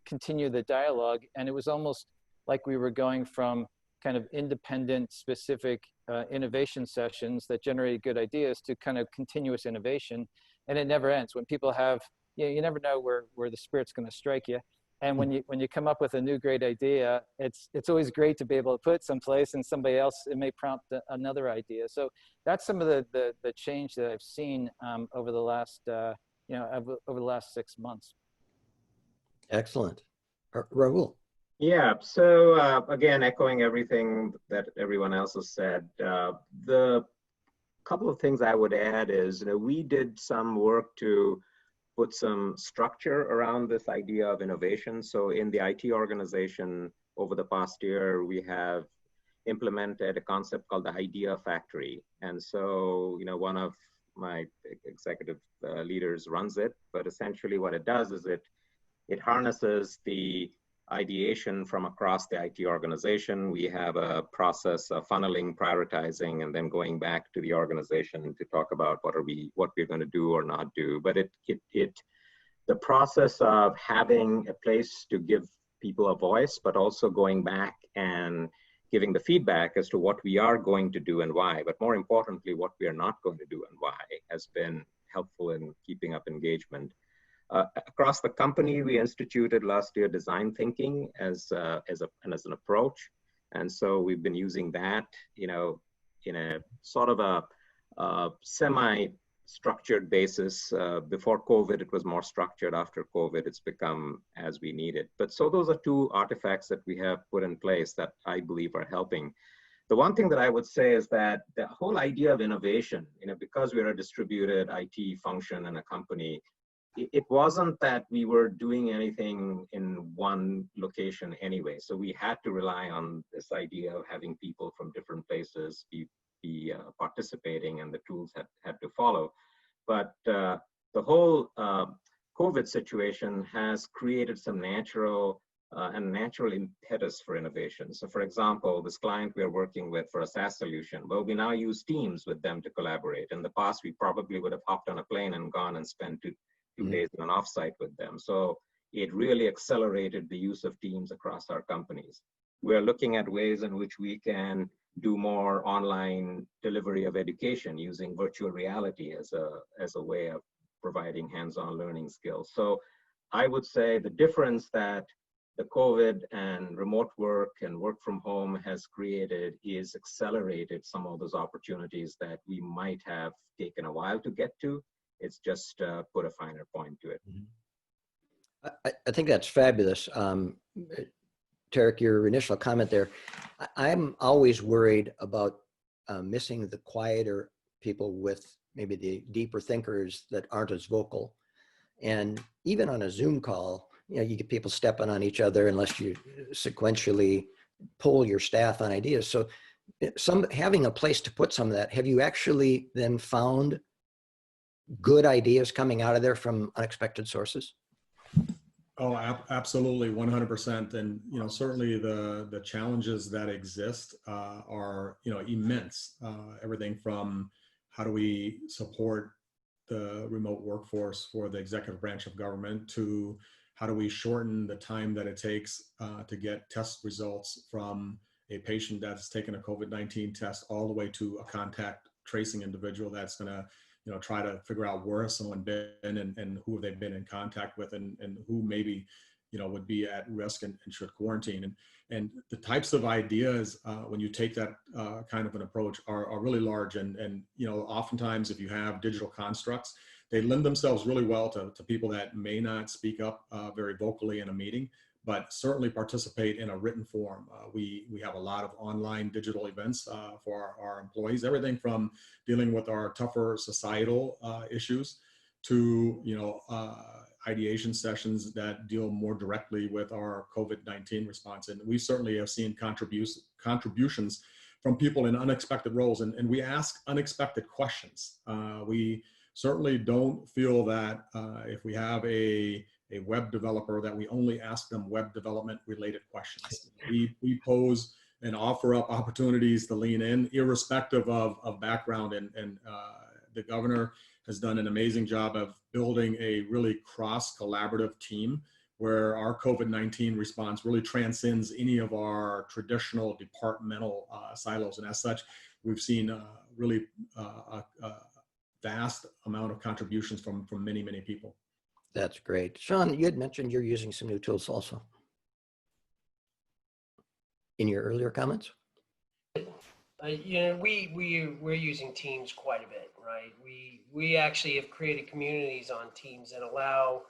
continue the dialogue. And it was almost like we were going from kind of independent, specific innovation sessions that generated good ideas to kind of continuous innovation. And it never ends. When people have, you never know where the spirit's going to strike you. And when you come up with a new great idea, it's always great to be able to put it someplace, and somebody else, it may prompt another idea. So that's some of the change that I've seen over the last over the last 6 months. Excellent. Rahoul. Yeah, so again, echoing everything that everyone else has said, the couple of things I would add is, we did some work to put some structure around this idea of innovation. So in the IT organization over the past year, we have implemented a concept called the Idea Factory. And so, one of my executive leaders runs it, but essentially what it does is it harnesses the ideation from across the IT organization. We have a process of funneling, prioritizing, and then going back to the organization to talk about what we're going to do or not do. But the process of having a place to give people a voice, but also going back and giving the feedback as to what we are going to do and why, but more importantly, what we are not going to do and why, has been helpful in keeping up engagement. Across the company, we instituted last year design thinking as an approach. And so we've been using that, in a sort of a semi-structured basis. Before COVID, it was more structured. After COVID, it's become as we need it. But so those are two artifacts that we have put in place that I believe are helping. The one thing that I would say is that the whole idea of innovation, because we're a distributed IT function and a company, it wasn't that we were doing anything in one location anyway. So we had to rely on this idea of having people from different places be participating, and the tools had to follow. But the whole COVID situation has created some natural impetus for innovation. So for example, this client we're working with for a SaaS solution, well, we now use Teams with them to collaborate. In the past, we probably would have hopped on a plane and gone and spent two days in an offsite with them. So it really accelerated the use of Teams across our companies. We're looking at ways in which we can do more online delivery of education using virtual reality as a way of providing hands-on learning skills. So I would say the difference that the COVID and remote work and work from home has created is accelerated some of those opportunities that we might have taken a while to get to. It's just put a finer point to it. I think that's fabulous. Tarek, your initial comment there, I'm always worried about missing the quieter people with maybe the deeper thinkers that aren't as vocal. And even on a Zoom call, you get people stepping on each other unless you sequentially pull your staff on ideas. So having a place to put some of that, have you actually then found good ideas coming out of there from unexpected sources? Oh, absolutely, 100%. And certainly the challenges that exist are immense. Everything from how do we support the remote workforce for the executive branch of government to how do we shorten the time that it takes to get test results from a patient that's taken a COVID-19 test all the way to a contact tracing individual that's going to try to figure out where has someone been and who they've been in contact with and who maybe, would be at risk and should quarantine. And the types of ideas when you take that kind of an approach are really large. And oftentimes if you have digital constructs, they lend themselves really well to people that may not speak up very vocally in a meeting, but certainly participate in a written form. We have a lot of online digital events for our employees, everything from dealing with our tougher societal issues to, ideation sessions that deal more directly with our COVID-19 response. And we certainly have seen contributions from people in unexpected roles, and we ask unexpected questions. We certainly don't feel that if we have a web developer that we only ask them web development related questions. We pose and offer up opportunities to lean in irrespective of background, and the governor has done an amazing job of building a really cross-collaborative team where our COVID-19 response really transcends any of our traditional departmental silos. And as such, we've seen really a vast amount of contributions from many, many people. That's great. Sean, you had mentioned you're using some new tools also in your earlier comments. We're using Teams quite a bit, right? We actually have created communities on Teams that allow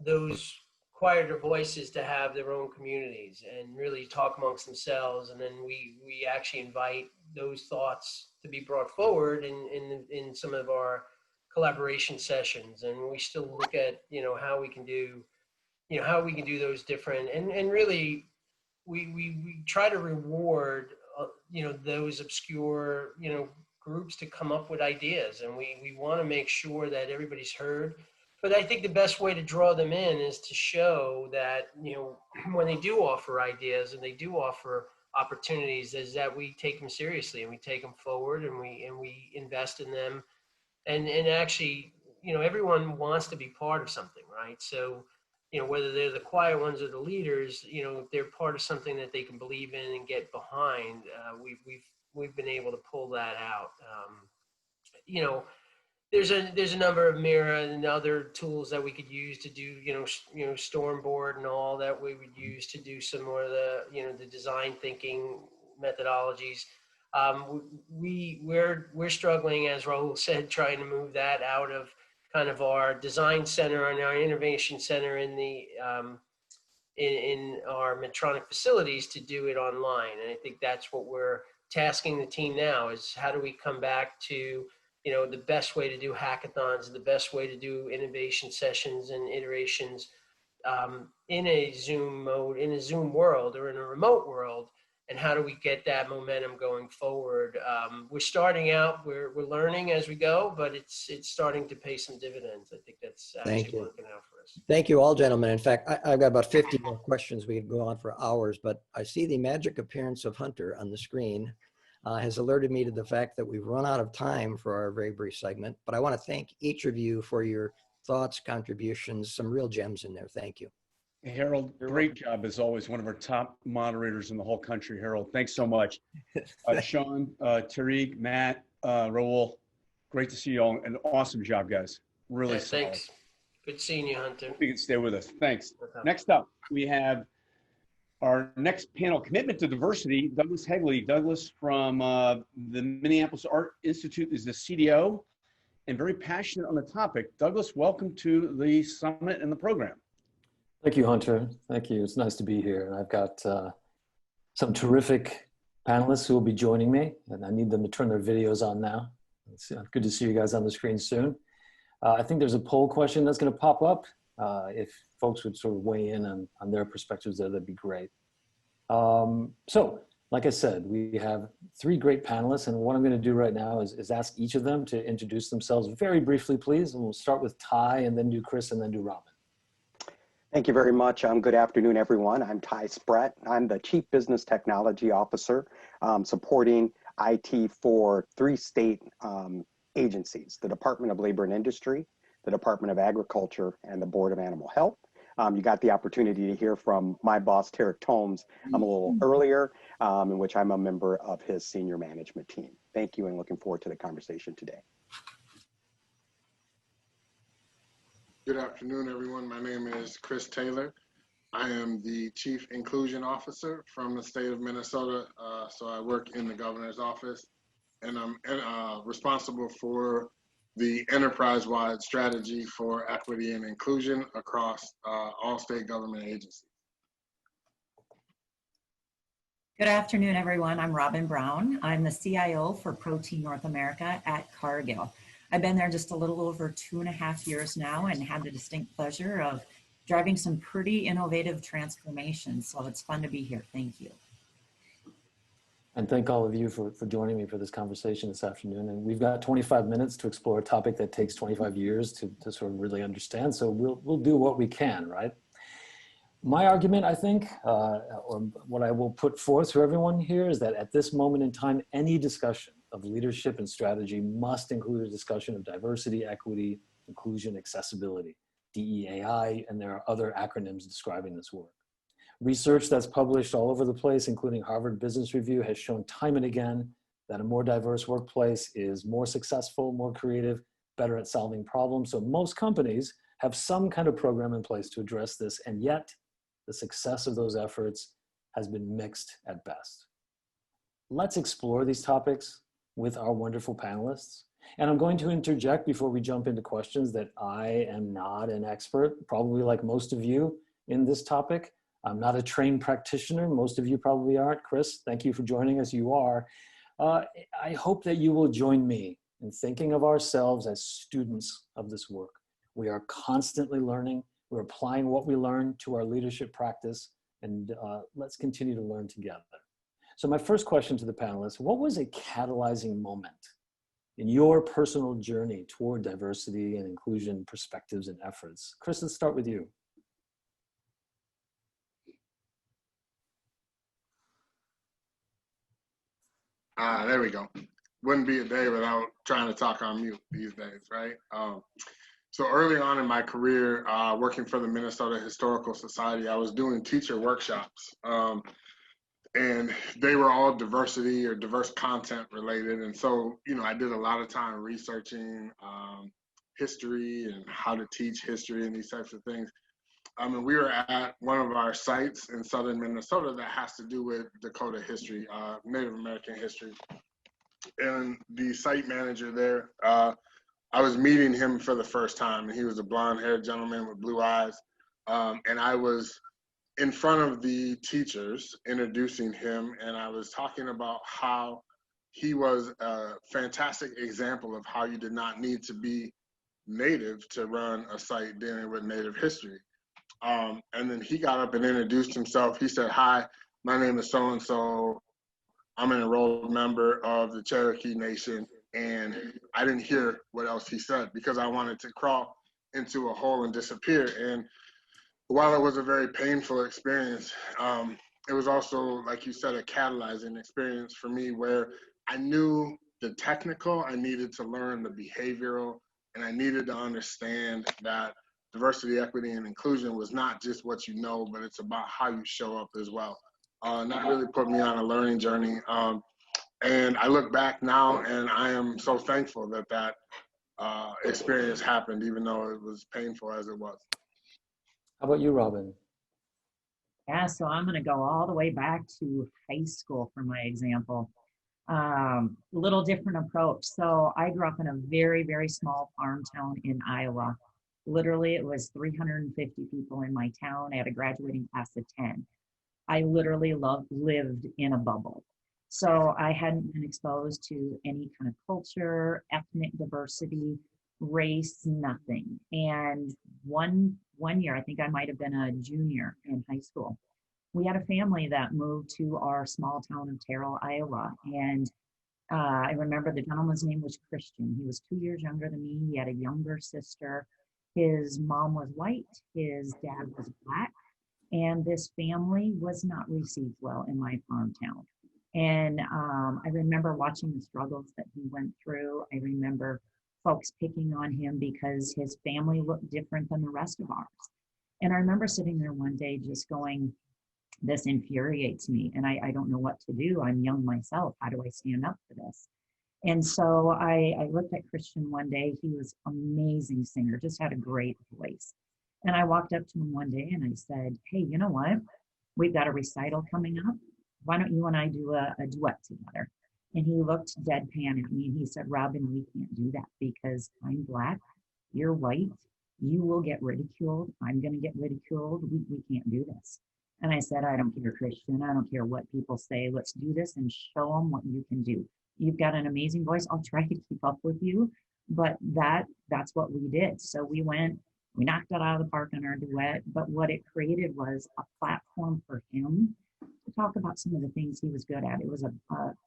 those quieter voices to have their own communities and really talk amongst themselves. And then we actually invite those thoughts to be brought forward in some of our collaboration sessions. And we still look at, how we can do, those different, and really we try to reward, those obscure, groups to come up with ideas. And we want to make sure that everybody's heard. But I think the best way to draw them in is to show that, when they do offer ideas and they do offer opportunities, is that we take them seriously and we take them forward and we invest in them. And actually, everyone wants to be part of something, right? So, whether they're the quiet ones or the leaders, if they're part of something that they can believe in and get behind, we've been able to pull that out. there's a number of Mira and other tools that we could use to do, Stormboard and all that we would use to do some more of the, the design thinking methodologies. We're struggling, as Rahoul said, trying to move that out of kind of our design center and our innovation center in the in our Medtronic facilities to do it online. And I think that's what we're tasking the team now, is how do we come back to, the best way to do hackathons, the best way to do innovation sessions and iterations in a Zoom mode, in a Zoom world or in a remote world, and how do we get that momentum going forward? We're starting out, we're learning as we go, but it's starting to pay some dividends. I think that's actually working out for us. Thank you all, gentlemen. In fact, I've got about 50 more questions. We could go on for hours, but I see the magic appearance of Hunter on the screen has alerted me to the fact that we've run out of time for our very brief segment, but I want to thank each of you for your thoughts, contributions, some real gems in there. Thank you. Harold, great job as always. One of our top moderators in the whole country, Harold. Thanks so much. Sean, Tariq, Matt, Rahoul, great to see you all. An awesome job, guys. Really solid. Thanks. Good seeing you, Hunter. Hope you can stay with us. Thanks. Next up, we have our next panel, Commitment to Diversity, Douglas Hegley. Douglas from the Minneapolis Art Institute is the CDO and very passionate on the topic. Douglas, welcome to the summit and the program. Thank you, Hunter. Thank you. It's nice to be here. And I've got some terrific panelists who will be joining me, and I need them to turn their videos on now. It's good to see you guys on the screen soon. I think there's a poll question that's going to pop up. If folks would sort of weigh in on their perspectives there, that'd be great. So, like I said, we have three great panelists, and what I'm going to do right now is ask each of them to introduce themselves very briefly, please. And we'll start with Ty, and then do Chris, and then do Robin. Thank you very much. Good afternoon, everyone. I'm Ty Spratt. I'm the Chief Business Technology Officer supporting IT for 3 state agencies: the Department of Labor and Industry, the Department of Agriculture, and the Board of Animal Health. You got the opportunity to hear from my boss, Tarek Tomes, a little earlier, in which I'm a member of his senior management team. Thank you, and looking forward to the conversation today. Good afternoon, everyone. My name is Chris Taylor. I am the Chief Inclusion Officer from the state of Minnesota. So I work in the governor's office, and I'm responsible for the enterprise-wide strategy for equity and inclusion across all state government agencies. Good afternoon, everyone. I'm Robin Brown. I'm the CIO for Protein North America at Cargill. I've been there just a little over 2.5 years now and had the distinct pleasure of driving some pretty innovative transformations. So it's fun to be here. Thank you. And thank all of you for joining me for this conversation this afternoon. And we've got 25 minutes to explore a topic that takes 25 years to sort of really understand. So we'll do what we can, right? My argument, I think, or what I will put forth to everyone here is that at this moment in time, any discussion of leadership and strategy must include a discussion of diversity, equity, inclusion, accessibility, DEAI, and there are other acronyms describing this work. Research that's published all over the place, including Harvard Business Review, has shown time and again that a more diverse workplace is more successful, more creative, better at solving problems. So most companies have some kind of program in place to address this, and yet the success of those efforts has been mixed at best. Let's explore these topics with our wonderful panelists. And I'm going to interject before we jump into questions that I am not an expert, probably like most of you in this topic. I'm not a trained practitioner. Most of you probably aren't. Chris, thank you for joining us. You are. I hope that you will join me in thinking of ourselves as students of this work. We are constantly learning. We're applying what we learn to our leadership practice, and let's continue to learn together. So my first question to the panelists: what was a catalyzing moment in your personal journey toward diversity and inclusion perspectives and efforts? Chris, let's start with you. There we go. Wouldn't be a day without trying to talk on mute these days, right? So early on in my career, working for the Minnesota Historical Society, I was doing teacher workshops. and they were all diversity or diverse content related. And so, I did a lot of time researching history and how to teach history and these types of things. And we were at one of our sites in southern Minnesota that has to do with Dakota history, Native American history. And the site manager there, I was meeting him for the first time, and he was a blonde-haired gentleman with blue eyes. And I was in front of the teachers introducing him, and I was talking about how he was a fantastic example of how you did not need to be Native to run a site dealing with Native history. And then he got up and introduced himself. He said, "Hi, my name is so-and-so. I'm an enrolled member of the Cherokee Nation." And I didn't hear what else he said because I wanted to crawl into a hole and disappear. And while it was a very painful experience, it was also, like you said, a catalyzing experience for me where I knew the technical, I needed to learn the behavioral, and I needed to understand that diversity, equity, and inclusion was not just what you know, but it's about how you show up as well. And that really put me on a learning journey. And I look back now and I am so thankful that that experience happened, even though it was painful as it was. How about you, Robin? Yeah, so I'm going to go all the way back to high school for my example. Little different approach. So I grew up in a very, very small farm town in Iowa. Literally, it was 350 people in my town. I had a graduating class of 10. I literally lived in a bubble. So I hadn't been exposed to any kind of culture, ethnic diversity, race, nothing. And one year, I think I might have been a junior in high school, we had a family that moved to our small town of Terrell, Iowa. And I remember the gentleman's name was Christian. He was 2 years younger than me. He had a younger sister. His mom was white. His dad was black. And this family was not received well in my farm town. And I remember watching the struggles that he went through. I remember folks picking on him because his family looked different than the rest of ours. And I remember sitting there one day just going, this infuriates me and I don't know what to do. I'm young myself. How do I stand up for this? And so I looked at Christian one day. He was an amazing singer, just had a great voice. And I walked up to him one day and I said, hey, you know what? We've got a recital coming up. Why don't you and I do a duet together? And he looked deadpan at me and he said, Robin, we can't do that because I'm black, you're white, you will get ridiculed, I'm gonna get ridiculed, we can't do this. And I said, I don't care, Christian, I don't care what people say, let's do this and show them what you can do. You've got an amazing voice, I'll try to keep up with you, but that's what we did. So we knocked it out of the park on our duet, but what it created was a platform for him to talk about some of the things he was good at. It was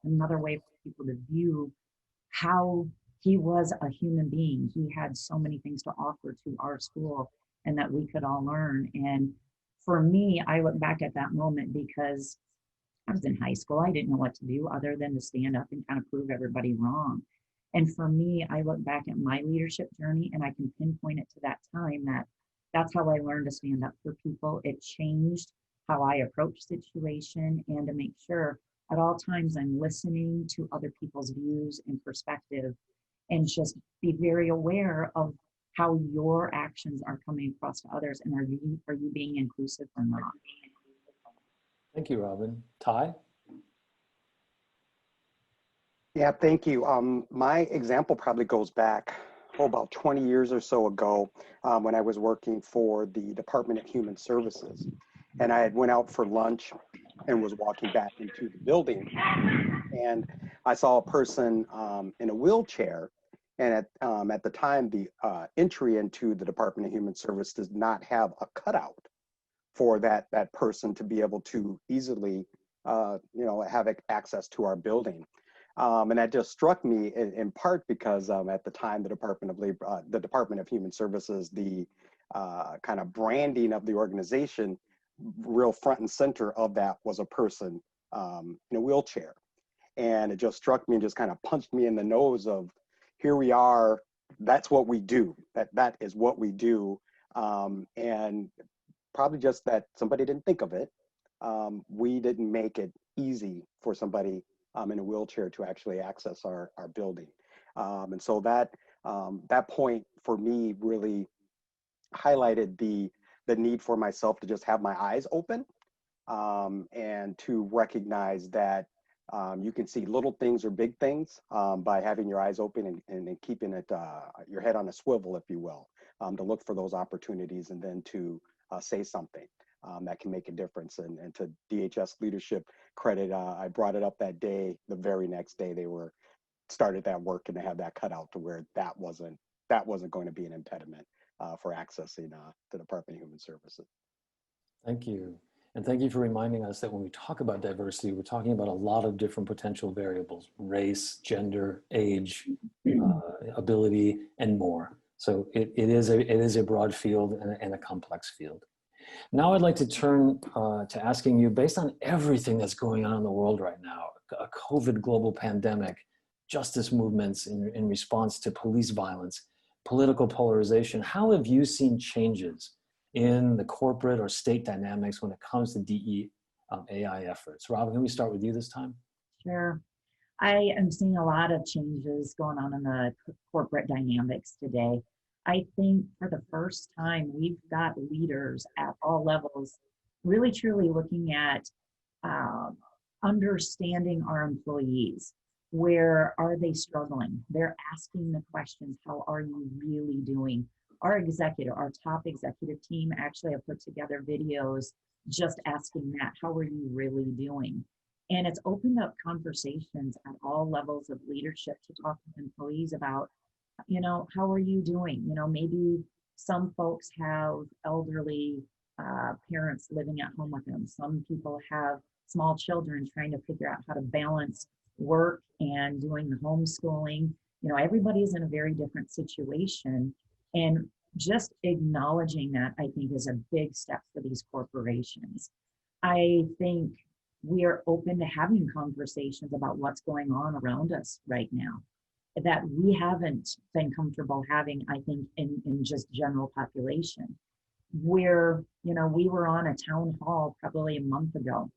another way for people to view how he was a human being. He had so many things to offer to our school and that we could all learn. And for me, I look back at that moment because I was in high school. I didn't know what to do other than to stand up and kind of prove everybody wrong. And for me, I look back at my leadership journey and I can pinpoint it to that time that's how I learned to stand up for people. It changed how I approach situation and to make sure at all times I'm listening to other people's views and perspective and just be very aware of how your actions are coming across to others and are you being inclusive or not? Thank you, Robin. Ty? Yeah, thank you. My example probably goes back, about 20 years or so ago when I was working for the Department of Human Services. And I had went out for lunch and was walking back into the building. And I saw a person in a wheelchair. And at the time, the entry into the Department of Human Service does not have a cutout for that person to be able to easily, have access to our building. And that just struck me in part because at the time, the Department of Human Services, the kind of branding of the organization, real front and center of that was a person in a wheelchair. And it just struck me and just kind of punched me in the nose of, here we are, that's what we do, that is what we do. And probably just that somebody didn't think of it. We didn't make it easy for somebody in a wheelchair to actually access our building. And so that point for me really highlighted the need for myself to just have my eyes open and to recognize that you can see little things or big things by having your eyes open and keeping it your head on a swivel, if you will, to look for those opportunities and then to say something that can make a difference. And to DHS leadership credit, I brought it up that day. The very next day, they started that work, and they had that cut out to where that wasn't going to be an impediment for accessing the Department of Human Services. Thank you. And thank you for reminding us that when we talk about diversity, we're talking about a lot of different potential variables: race, gender, age, ability, and more. So it is a broad field and a complex field. Now I'd like to turn to asking you, based on everything that's going on in the world right now, a COVID global pandemic, justice movements in response to police violence, political polarization, how have you seen changes in the corporate or state dynamics when it comes to DE&I efforts? Robin, can we start with you this time? Sure. I am seeing a lot of changes going on in the corporate dynamics today. I think for the first time, we've got leaders at all levels really truly looking at understanding our employees. Where are they struggling? They're asking the questions, how are you really doing? Our top executive team actually have put together videos just asking that, how are you really doing? And it's opened up conversations at all levels of leadership to talk with employees about, how are you doing? Maybe some folks have elderly parents living at home with them. Some people have small children trying to figure out how to balance work and doing the homeschooling. Everybody's in a very different situation. And just acknowledging that, I think, is a big step for these corporations. I think we are open to having conversations about what's going on around us right now that we haven't been comfortable having, I think, in just general population. Where, we were on a town hall probably a month ago,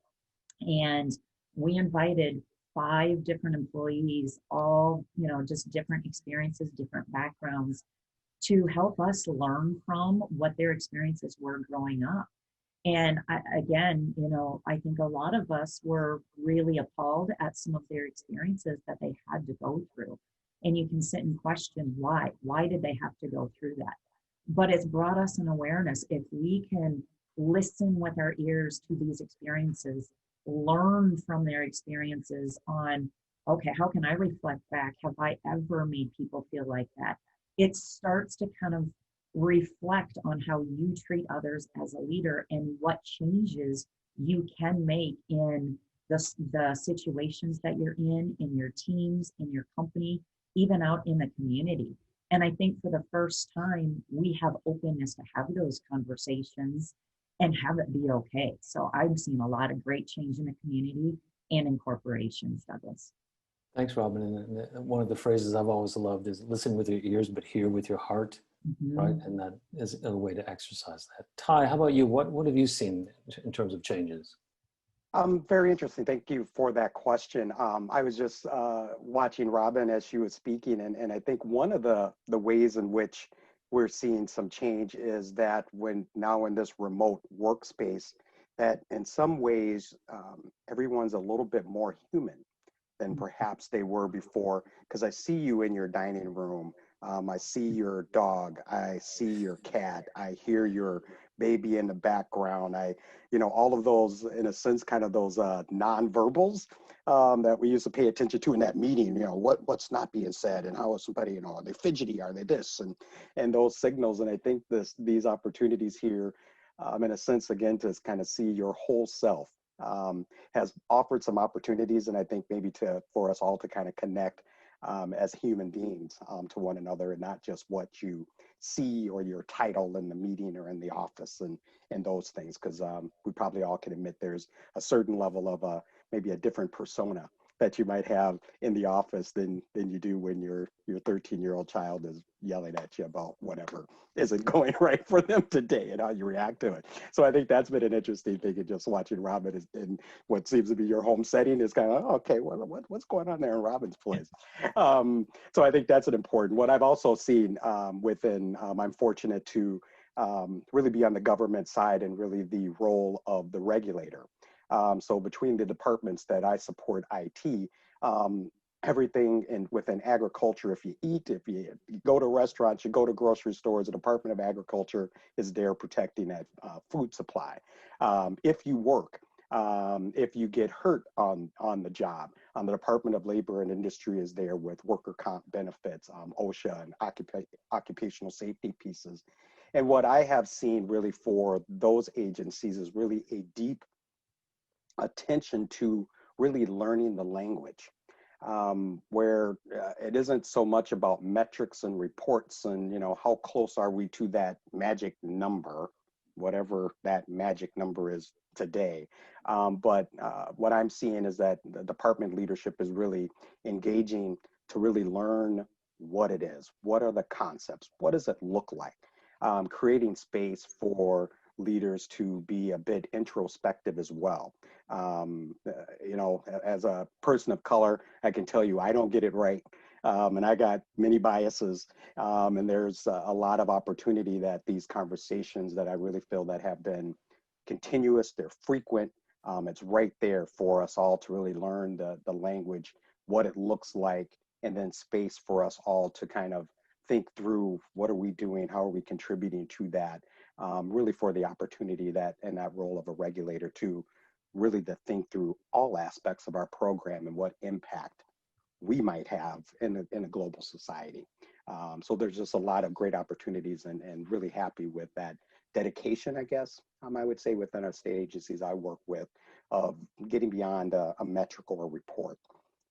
and we invited 5 different employees, all, just different experiences, different backgrounds, to help us learn from what their experiences were growing up. And I think a lot of us were really appalled at some of their experiences that they had to go through. And you can sit and question why. Why did they have to go through that? But it's brought us an awareness. If we can listen with our ears to these experiences, learn from their experiences on, okay, how can I reflect back? Have I ever made people feel like that? It starts to kind of reflect on how you treat others as a leader and what changes you can make in the situations that you're in your teams, in your company, even out in the community. And I think for the first time, we have openness to have those conversations and have it be okay. So I've seen a lot of great change in the community and in corporations, Douglas. Thanks, Robin. And one of the phrases I've always loved is listen with your ears, but hear with your heart, right? And that is a way to exercise that. Ty, how about you? What have you seen in terms of changes? Very interesting. Thank you for that question. I was just watching Robin as she was speaking, and I think one of the ways in which we're seeing some change is that when now in this remote workspace, that in some ways everyone's a little bit more human than perhaps they were before, because I see you in your dining room. I see your dog, I see your cat, I hear your baby in the background. All of those, in a sense, kind of those non-verbals that we used to pay attention to in that meeting, what's not being said and how is somebody, are they fidgety, are they this, and those signals. And I think these opportunities here, in a sense, again, to kind of see your whole self has offered some opportunities. And I think maybe for us all to kind of connect as human beings to one another, and not just what you see or your title in the meeting or in the office and those things, because we probably all can admit there's a certain level of maybe a different persona that you might have in the office than you do when your 13-year-old child is yelling at you about whatever isn't going right for them today and how you react to it. So I think that's been an interesting thing, and just watching Robin in what seems to be your home setting is kind of, oh, okay, well, what's going on there in Robin's place? So I think that's an important. What I've also seen within, I'm fortunate to really be on the government side and really the role of the regulator. So between the departments that I support IT, everything within agriculture, if you eat, if you go to restaurants, you go to grocery stores, the Department of Agriculture is there protecting that food supply. If you work, if you get hurt on the job, the Department of Labor and Industry is there with worker comp benefits, OSHA and occupational safety pieces. And what I have seen really for those agencies is really a deep attention to really learning the language, where it isn't so much about metrics and reports and, you know, how close are we to that magic number, whatever that magic number is today. But what I'm seeing is that the department leadership is really engaging to really learn what it is. What are the concepts? What does it look like? Creating space for leaders to be a bit introspective as well. You know, as a person of color, I can tell you I don't get it right. And I got many biases. And there's a lot of opportunity that these conversations that I really feel that have been continuous, they're frequent. It's right there for us all to really learn the language, what it looks like, and then space for us all to kind of think through what are we doing, how are we contributing to that, really for the opportunity that and that role of a regulator to really to think through all aspects of our program and what impact we might have in a global society. So there's just a lot of great opportunities and really happy with that dedication, I guess, I would say within our state agencies I work with of getting beyond a metric or a report,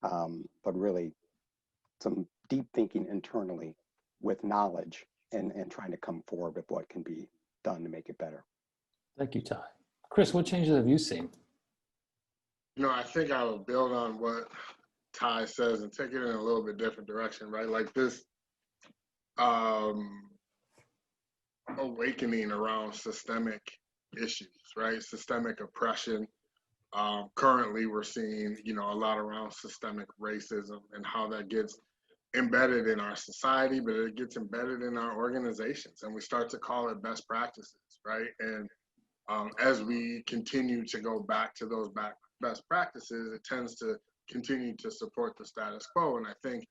but really some deep thinking internally with knowledge and trying to come forward with what can be done to make it better. Thank you, Ty. Chris, what changes have you seen? You know, I think I would build on what Ty says and take it in a little bit different direction, right? Like this awakening around systemic issues, right? Systemic oppression. Currently, we're seeing, you know, a lot around systemic racism and how that gets embedded in our society, but it gets embedded in our organizations, and we start to call it best practices, right? And as we continue to go back to those best practices, it tends to continue to support the status quo. And I think,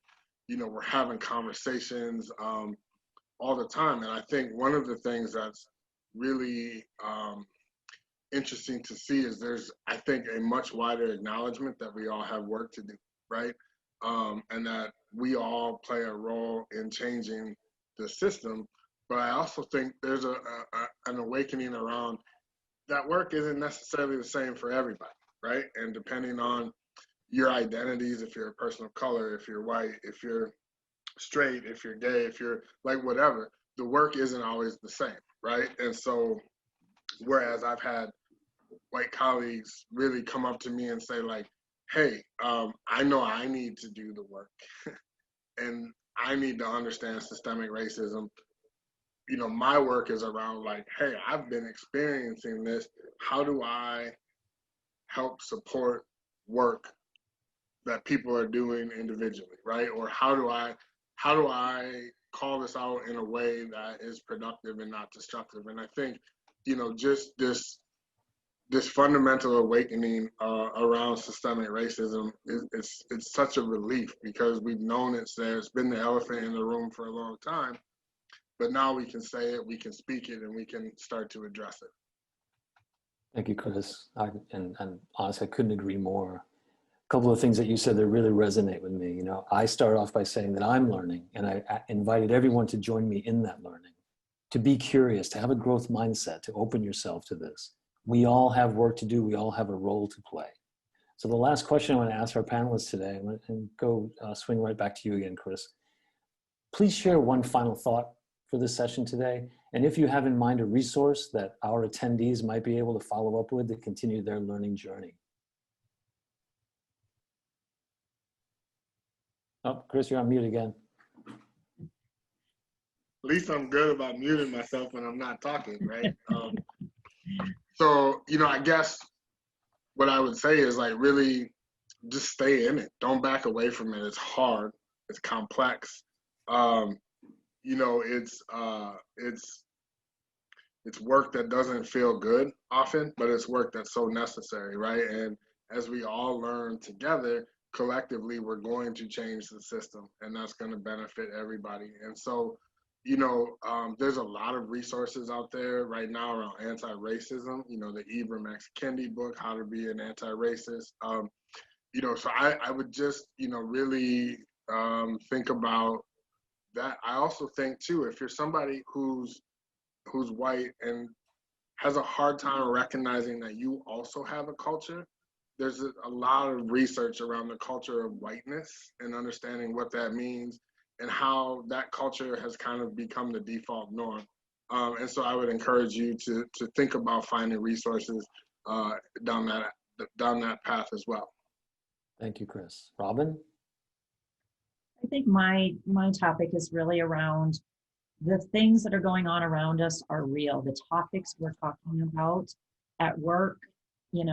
you know, we're having conversations all the time. And I think one of the things that's really interesting to see is there's, I think, a much wider acknowledgement that we all have work to do, right? And that we all play a role in changing the system. But I also think there's an awakening around that work isn't necessarily the same for everybody, right? And depending on your identities, if you're a person of color, if you're white, if you're straight, if you're gay, if you're like whatever, the work isn't always the same, right? And so, whereas I've had white colleagues really come up to me and say like, hey, I know I need to do the work and I need to understand systemic racism. You know, my work is around like, hey, I've been experiencing this. How do I help support work that people are doing individually, right? Or how do I call this out in a way that is productive and not destructive? And I think, you know, just this fundamental awakening around systemic racism it's such a relief, because we've known it's there. It's been the elephant in the room for a long time, but now we can say it, we can speak it, and we can start to address it. Thank you, Chris. And honestly, I couldn't agree more. A couple of things that you said that really resonate with me. You know, I start off by saying that I'm learning, and I invited everyone to join me in that learning, to be curious, to have a growth mindset, to open yourself to this. We all have work to do. We all have a role to play. So the last question I want to ask our panelists today, and go swing right back to you again, Chris. Please share one final thought for this session today. And if you have in mind a resource that our attendees might be able to follow up with to continue their learning journey. Oh, Chris, you're on mute again. At least I'm good about muting myself when I'm not talking, right? So, I guess what I would say is like really just stay in it. Don't back away from it. It's hard. It's complex. It's work that doesn't feel good often, but it's work that's so necessary, right? And as we all learn together, collectively, we're going to change the system, and that's going to benefit everybody. And so, there's a lot of resources out there right now around anti-racism. The Ibram X. Kendi book, How to Be an Anti-Racist. So I would just, really think about that. I also think too, if you're somebody who's white and has a hard time recognizing that you also have a culture, there's a lot of research around the culture of whiteness and understanding what that means and how that culture has kind of become the default norm. And so I would encourage you to think about finding resources down that path as well. Thank you, Chris. Robin? I think my topic is really around the things that are going on around us are real. The topics we're talking about at work, in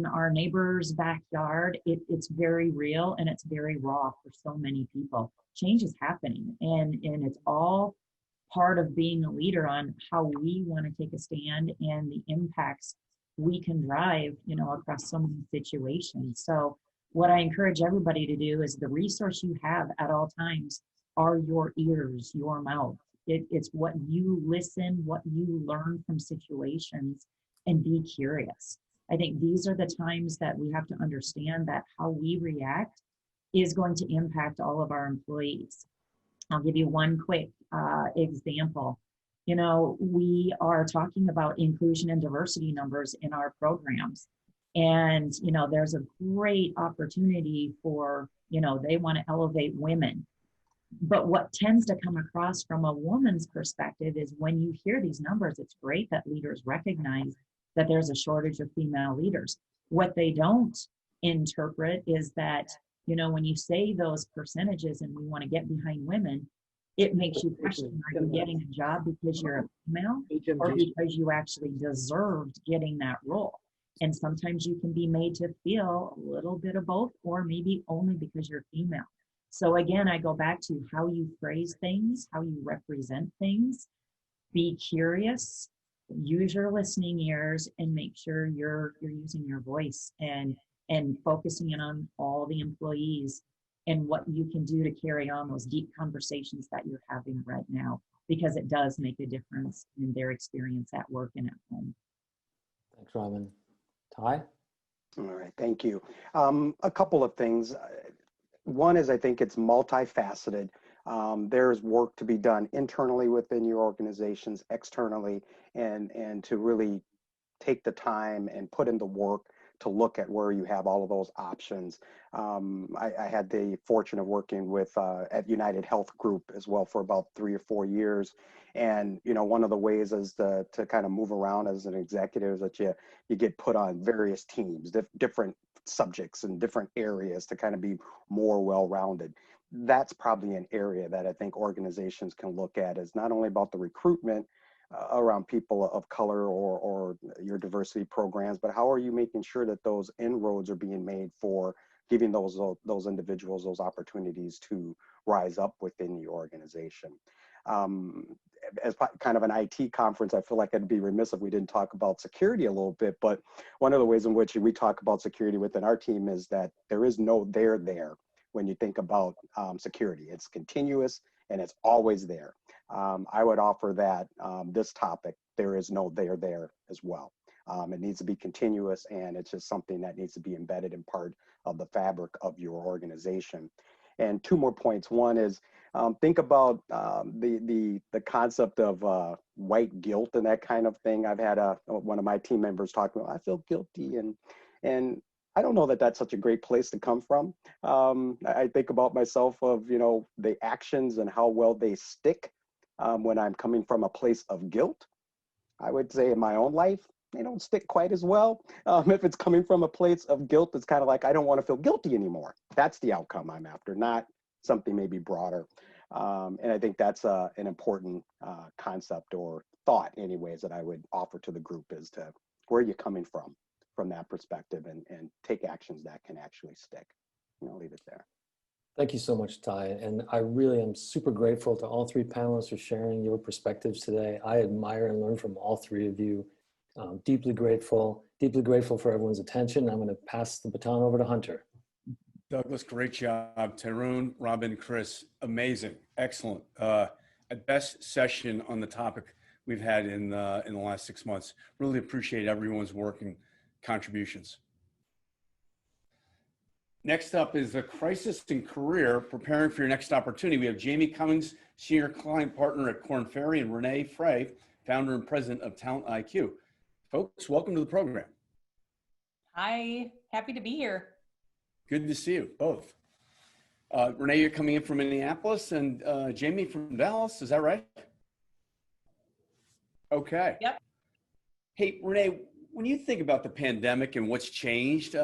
our neighbor's backyard, it's very real and it's very raw for so many people. Change is happening, and it's all part of being a leader on how we want to take a stand and the impacts we can drive, across so many situations. So what I encourage everybody to do is the resource you have at all times are your ears, your mouth. It's what you listen, what you learn from situations, and be curious. I think these are the times that we have to understand that how we react is going to impact all of our employees. I'll give you one quick example. We are talking about inclusion and diversity numbers in our programs. And, there's a great opportunity for, they want to elevate women. But what tends to come across from a woman's perspective is when you hear these numbers, it's great that leaders recognize that there's a shortage of female leaders. What they don't interpret is that, when you say those percentages and we want to get behind women, it makes you question, are you getting a job because you're a female or because you actually deserved getting that role? And sometimes you can be made to feel a little bit of both, or maybe only because you're female. So again, I go back to how you phrase things, how you represent things. Be curious, use your listening ears, and make sure you're using your voice and focusing in on all the employees and what you can do to carry on those deep conversations that you're having right now, because it does make a difference in their experience at work and at home. Thanks, Robin. Ty? All right, thank you. A couple of things. One is I think it's multifaceted. There's work to be done internally within your organizations, externally, and to really take the time and put in the work to look at where you have all of those options. I had the fortune of working with at United Health Group as well for about 3 or 4 years. And one of the ways is to kind of move around as an executive is that you get put on various teams, different subjects and different areas to kind of be more well-rounded. That's probably an area that I think organizations can look at, is not only about the recruitment around people of color or your diversity programs, but how are you making sure that those inroads are being made for giving those individuals those opportunities to rise up within the organization. As kind of an IT conference, I feel like I'd be remiss if we didn't talk about security a little bit, but one of the ways in which we talk about security within our team is that there is no there when you think about security. It's continuous and it's always there. I would offer that this topic, there is no there as well. It needs to be continuous, and it's just something that needs to be embedded in part of the fabric of your organization. And 2 more points. One is think about the concept of white guilt and that kind of thing. I've had one of my team members talk about, I feel guilty, and I don't know that that's such a great place to come from. I think about myself of, the actions and how well they stick when I'm coming from a place of guilt. I would say in my own life, they don't stick quite as well. If it's coming from a place of guilt, it's kind of like, I don't want to feel guilty anymore. That's the outcome I'm after, not something maybe broader. And I think that's an important concept or thought anyways that I would offer to the group, is to where are you coming from that perspective, and take actions that can actually stick. And I'll leave it there. Thank you so much, Ty. And I really am super grateful to all three panelists for sharing your perspectives today. I admire and learn from all three of you. Deeply grateful for everyone's attention. I'm going to pass the baton over to Hunter. Douglas, great job. Tyrone, Robin, Chris, amazing, excellent. A best session on the topic we've had in the last 6 months. Really appreciate everyone's work and contributions. Next up is the crisis in career, preparing for your next opportunity. We have Jamey Cummings, Senior Client Partner at Korn Ferry, and Renee Frey, Founder and President of TalentQ. Folks, welcome to the program. Hi, happy to be here. Good to see you both. Renee, you're coming in from Minneapolis, and Jamey from Dallas, is that right? Okay. Yep. Hey, Renee, when you think about the pandemic and what's changed,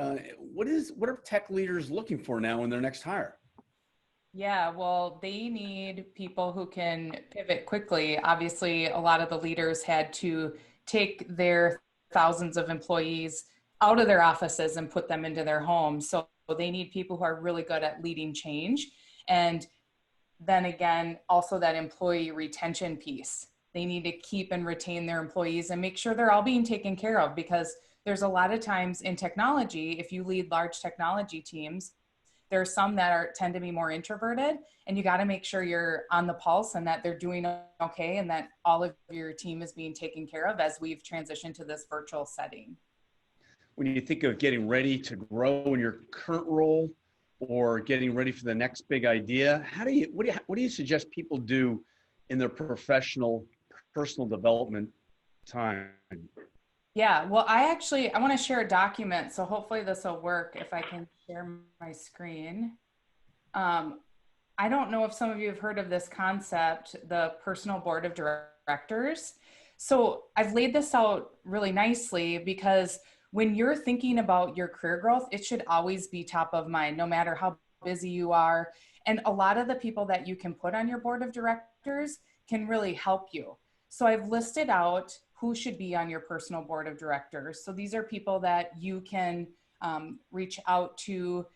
what are tech leaders looking for now in their next hire? Yeah, well, they need people who can pivot quickly. Obviously, a lot of the leaders had to take their thousands of employees out of their offices and put them into their homes. So they need people who are really good at leading change. And then again, also that employee retention piece. They need to keep and retain their employees and make sure they're all being taken care of, because there's a lot of times in technology, if you lead large technology teams, there are some that tend to be more introverted, and you got to make sure you're on the pulse and that they're doing okay and that all of your team is being taken care of as we've transitioned to this virtual setting. When you think of getting ready to grow in your current role or getting ready for the next big idea, what do you suggest people do in their personal development time? Yeah, well, I want to share a document, so hopefully this will work if I can share my screen. I don't know if some of you have heard of this concept, the personal board of directors. So I've laid this out really nicely, because when you're thinking about your career growth, it should always be top of mind, no matter how busy you are. And a lot of the people that you can put on your board of directors can really help you. So I've listed out who should be on your personal board of directors. So these are people that you can reach out to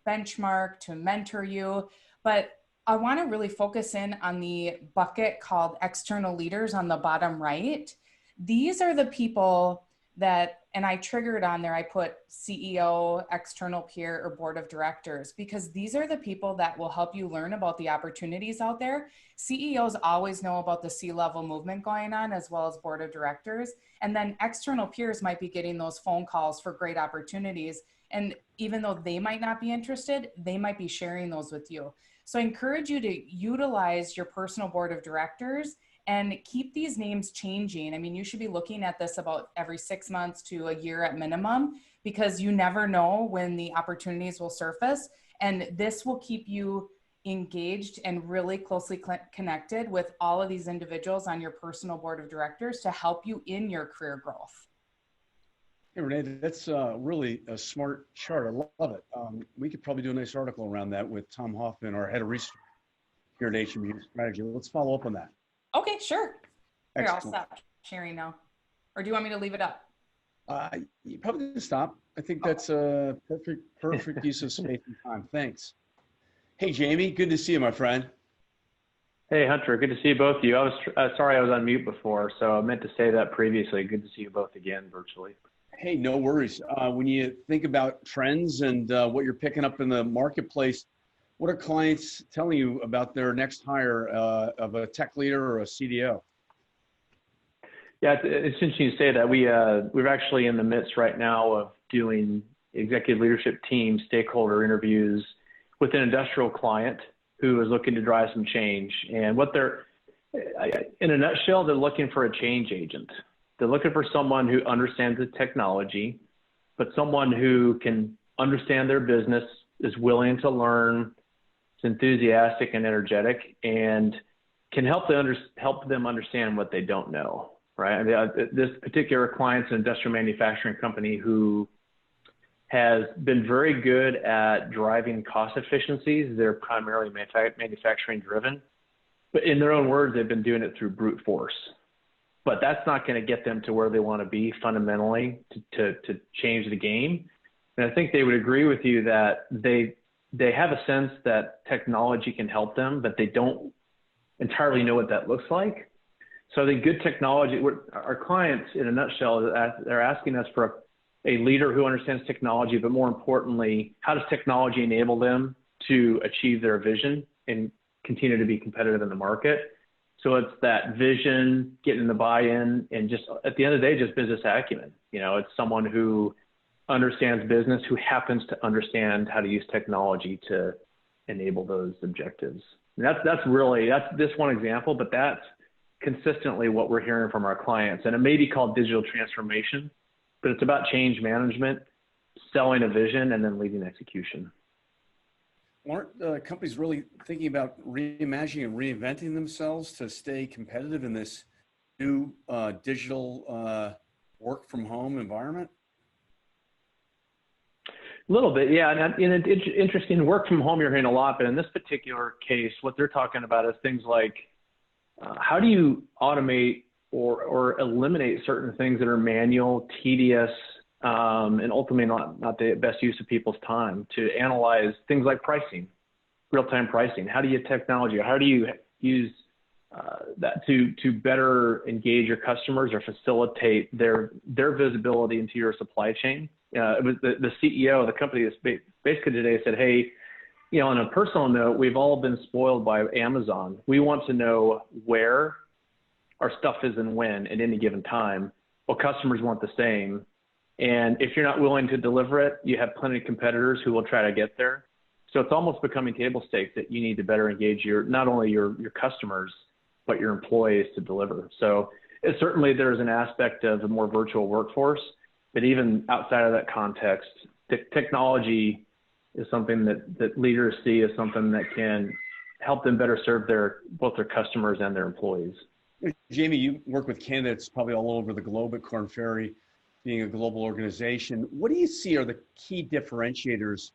benchmark, to mentor you. But I want to really focus in on the bucket called external leaders on the bottom right. These are the people that, and I triggered on there, I put CEO, external peer, or board of directors, because these are the people that will help you learn about the opportunities out there. CEOs always know about the C-level movement going on, as well as board of directors. And then external peers might be getting those phone calls for great opportunities. And even though they might not be interested, they might be sharing those with you. So I encourage you to utilize your personal board of directors and keep these names changing. I mean, you should be looking at this about every 6 months to a year at minimum, because you never know when the opportunities will surface. And this will keep you engaged and really closely connected with all of these individuals on your personal board of directors to help you in your career growth. Hey, Renee, that's really a smart chart. I love it. We could probably do a nice article around that with Tom Hoffman, our head of research here at HMG Strategy. Let's follow up on that. Okay, sure. Here, Excellent. I'll stop sharing now. Or do you want me to leave it up? You probably need to stop. I think that's a perfect use of space and time. Thanks. Hey, Jamey, good to see you, my friend. Hey, Hunter, good to see you both of you. I was sorry I was on mute before, so I meant to say that previously. Good to see you both again virtually. Hey, no worries. When you think about trends and what you're picking up in the marketplace, what are clients telling you about their next hire of a tech leader or a CDO? Yeah, it's interesting you say that. We're actually in the midst right now of doing executive leadership team stakeholder interviews with an industrial client who is looking to drive some change. And what they're, in a nutshell, they're looking for a change agent. They're looking for someone who understands the technology, but someone who can understand their business, is willing to learn, is enthusiastic and energetic, and can help them understand what they don't know, right? I mean, this particular client's an industrial manufacturing company who has been very good at driving cost efficiencies. They're primarily manufacturing driven, but in their own words, they've been doing it through brute force. But that's not going to get them to where they want to be fundamentally to change the game. And I think they would agree with you that they have a sense that technology can help them, but they don't entirely know what that looks like. So the good technology, our clients in a nutshell, they're asking us for a leader who understands technology, but more importantly, how does technology enable them to achieve their vision and continue to be competitive in the market? So it's that vision, getting the buy-in, and just at the end of the day, just business acumen. You know, it's someone who understands business, who happens to understand how to use technology to enable those objectives. And that's this one example, but that's consistently what we're hearing from our clients. And it may be called digital transformation, but it's about change management, selling a vision, and then leading execution. Aren't companies really thinking about reimagining and reinventing themselves to stay competitive in this new digital work from home environment? A little bit, yeah. And it's interesting, work from home, you're hearing a lot, but in this particular case, what they're talking about is things like, how do you automate or eliminate certain things that are manual, tedious, and ultimately not the best use of people's time, to analyze things like pricing, real-time pricing. How do you technology? How do you use that to better engage your customers or facilitate their visibility into your supply chain? It was the CEO of the company that's basically today said, hey, you know, on a personal note, we've all been spoiled by Amazon. We want to know where our stuff is and when at any given time. Well, customers want the same. And if you're not willing to deliver it, you have plenty of competitors who will try to get there. So it's almost becoming table stakes that you need to better engage not only your customers, but your employees to deliver. So certainly there's an aspect of a more virtual workforce, but even outside of that context, technology is something that leaders see as something that can help them better serve both their customers and their employees. Jamey, you work with candidates probably all over the globe at Korn Ferry, being a global organization. What do you see are the key differentiators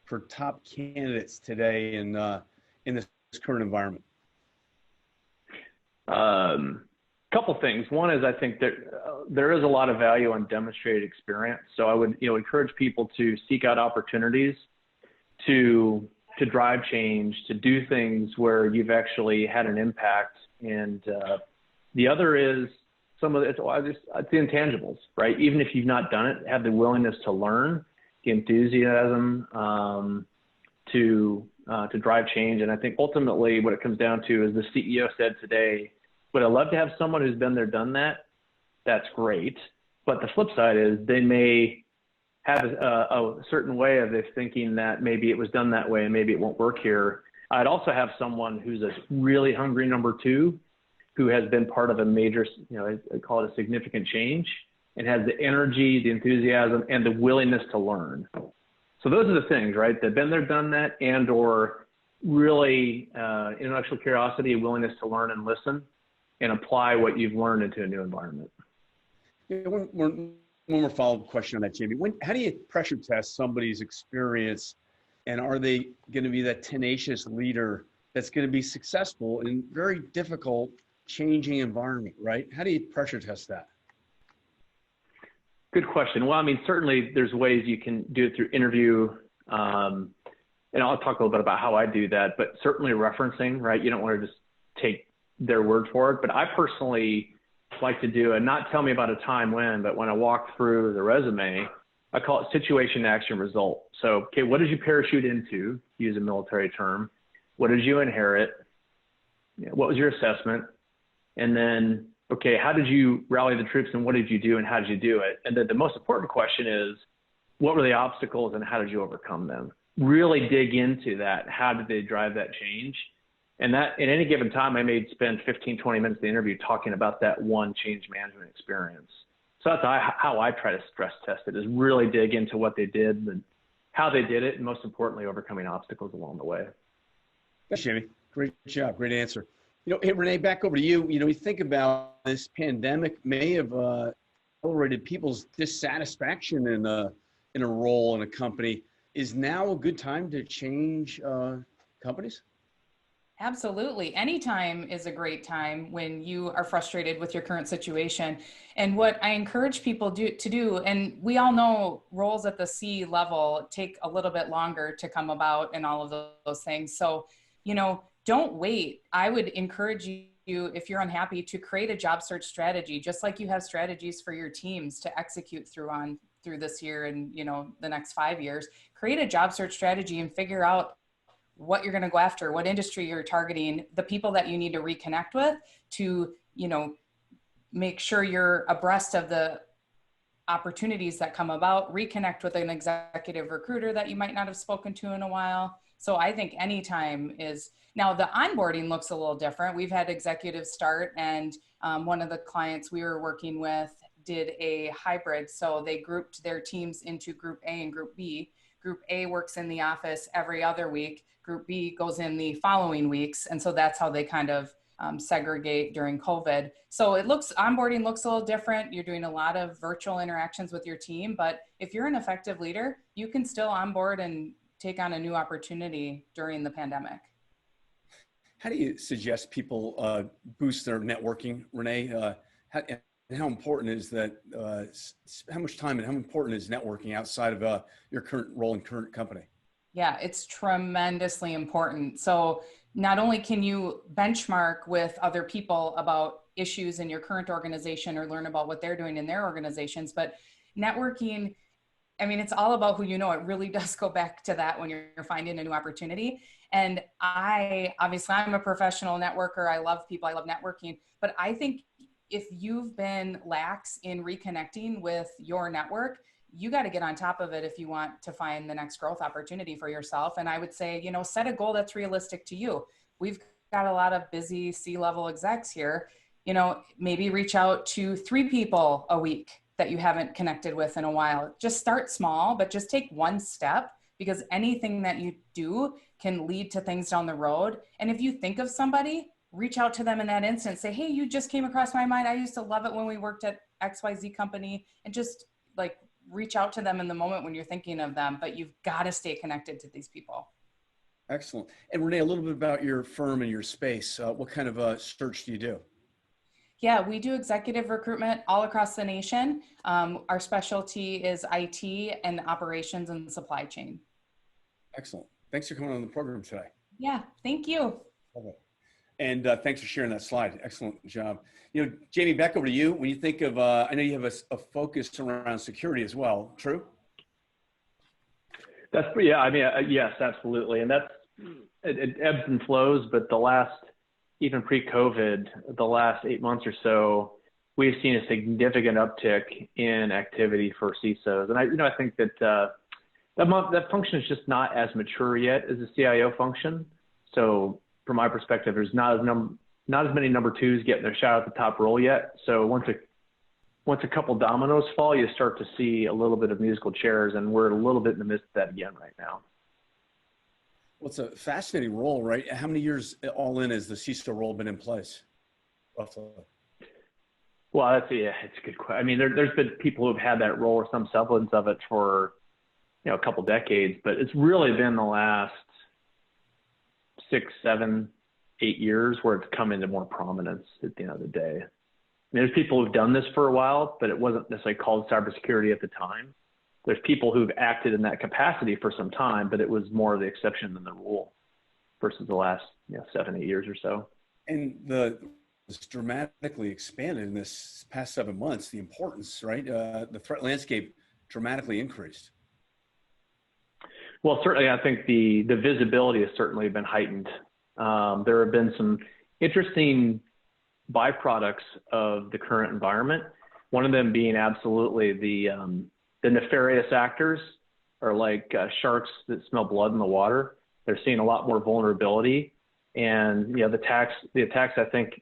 for top candidates today in this current environment? Couple things. One is I think there is a lot of value on demonstrated experience. So I would encourage people to seek out opportunities to drive change, to do things where you've actually had an impact. And the other is some of it's the intangibles, right? Even if you've not done it, have the willingness to learn, the enthusiasm to drive change. And I think ultimately what it comes down to is the CEO said today, would I love to have someone who's been there, done that? That's great. But the flip side is they may have a certain way of this thinking that maybe it was done that way and maybe it won't work here. I'd also have someone who's a really hungry number two, who has been part of a major, I call it a significant change, and has the energy, the enthusiasm, and the willingness to learn. So those are the things, right? They've been there, done that, and or really intellectual curiosity, willingness to learn and listen, and apply what you've learned into a new environment. Yeah, one more follow-up question on that, Jamey. How do you pressure test somebody's experience, and are they going to be that tenacious leader that's going to be successful in very difficult, changing environment, right? How do you pressure test that? Good question. Well, I mean, certainly there's ways you can do it through interview, and I'll talk a little bit about how I do that, but certainly referencing, right? You don't want to just take their word for it, but I personally like to do and not tell me about a time when, but when I walk through the resume, I call it situation, action, result. So, okay, what did you parachute into, to use a military term? What did you inherit? What was your assessment? And then, okay, how did you rally the troops and what did you do and how did you do it? And then the most important question is, what were the obstacles and how did you overcome them? Really dig into that. How did they drive that change? And that, at any given time, I may spend 15, 20 minutes of the interview talking about that one change management experience. So that's how I try to stress test it, is really dig into what they did and how they did it, and most importantly, overcoming obstacles along the way. Thanks, Jamey. Great job. Great answer. Hey, Renee, back over to you. We think about this pandemic may have accelerated people's dissatisfaction and in a role in a company. Is now a good time to change companies? Absolutely. Anytime is a great time when you are frustrated with your current situation. And what I encourage people to do, and we all know roles at the C level take a little bit longer to come about and all of those things. So, you know, don't wait. I would encourage you, if you're unhappy, to create a job search strategy, just like you have strategies for your teams to execute through this year and, you know, the next 5 years. Create a job search strategy and figure out what you're going to go after, what industry you're targeting, the people that you need to reconnect with to, you know, make sure you're abreast of the opportunities that come about, reconnect with an executive recruiter that you might not have spoken to in a while. So I think any time is, now the onboarding looks a little different. We've had executives start, and one of the clients we were working with did a hybrid. So they grouped their teams into Group A and Group B. Group A works in the office every other week. Group B goes in the following weeks. And so that's how they kind of segregate during COVID. So onboarding looks a little different. You're doing a lot of virtual interactions with your team, but if you're an effective leader, you can still onboard and take on a new opportunity during the pandemic. How do you suggest people boost their networking, Renee? How important is that? How much time and how important is networking outside of your current role in current company? Yeah, it's tremendously important. So not only can you benchmark with other people about issues in your current organization or learn about what they're doing in their organizations, but networking, I mean, it's all about who you know. It really does go back to that when you're finding a new opportunity. And obviously I'm a professional networker. I love people, I love networking, but I think if you've been lax in reconnecting with your network, you got to get on top of it if you want to find the next growth opportunity for yourself. And I would say, you know, set a goal that's realistic to you. We've got a lot of busy C-level execs here. You know, maybe reach out to 3 people a week that you haven't connected with in a while. Just start small, but just take one step, because anything that you do can lead to things down the road. And if you think of somebody, reach out to them in that instant. Say, hey, you just came across my mind. I used to love it when we worked at XYZ company, and just like reach out to them in the moment when you're thinking of them, but you've got to stay connected to these people. Excellent. And Renee, a little bit about your firm and your space. What kind of search do you do? Yeah, we do executive recruitment all across the nation. Our specialty is IT and operations and supply chain. Excellent. Thanks for coming on the program today. Yeah, thank you. Okay. And thanks for sharing that slide. Excellent job. You know, Jamey, back over to you. When you think of, I know you have a focus around security as well. True? Yeah. I mean, yes, absolutely. And it ebbs and flows. But even pre-COVID, the last 8 months or so, we've seen a significant uptick in activity for CISOs. And I think that that function is just not as mature yet as the CIO function. So from my perspective, there's not as many number twos getting their shot at the top role yet. So once a couple dominoes fall, you start to see a little bit of musical chairs, and we're a little bit in the midst of that again right now. Well, it's a fascinating role, right? How many years all in has the CISO role been in place? Roughly? Well, it's a good question. I mean, there's been people who've had that role or some semblance of it for, a couple decades, but it's really been the last 6, 7, 8 years where it's come into more prominence at the end of the day. I mean, there's people who've done this for a while, but it wasn't necessarily called cybersecurity at the time. There's people who've acted in that capacity for some time, but it was more the exception than the rule versus the last 7, 8 years or so. And it's dramatically expanded in this past 7 months, the importance, right? The threat landscape dramatically increased. Well, certainly, I think the visibility has certainly been heightened. There have been some interesting byproducts of the current environment. One of them being absolutely the nefarious actors are like sharks that smell blood in the water. They're seeing a lot more vulnerability, and the attacks I think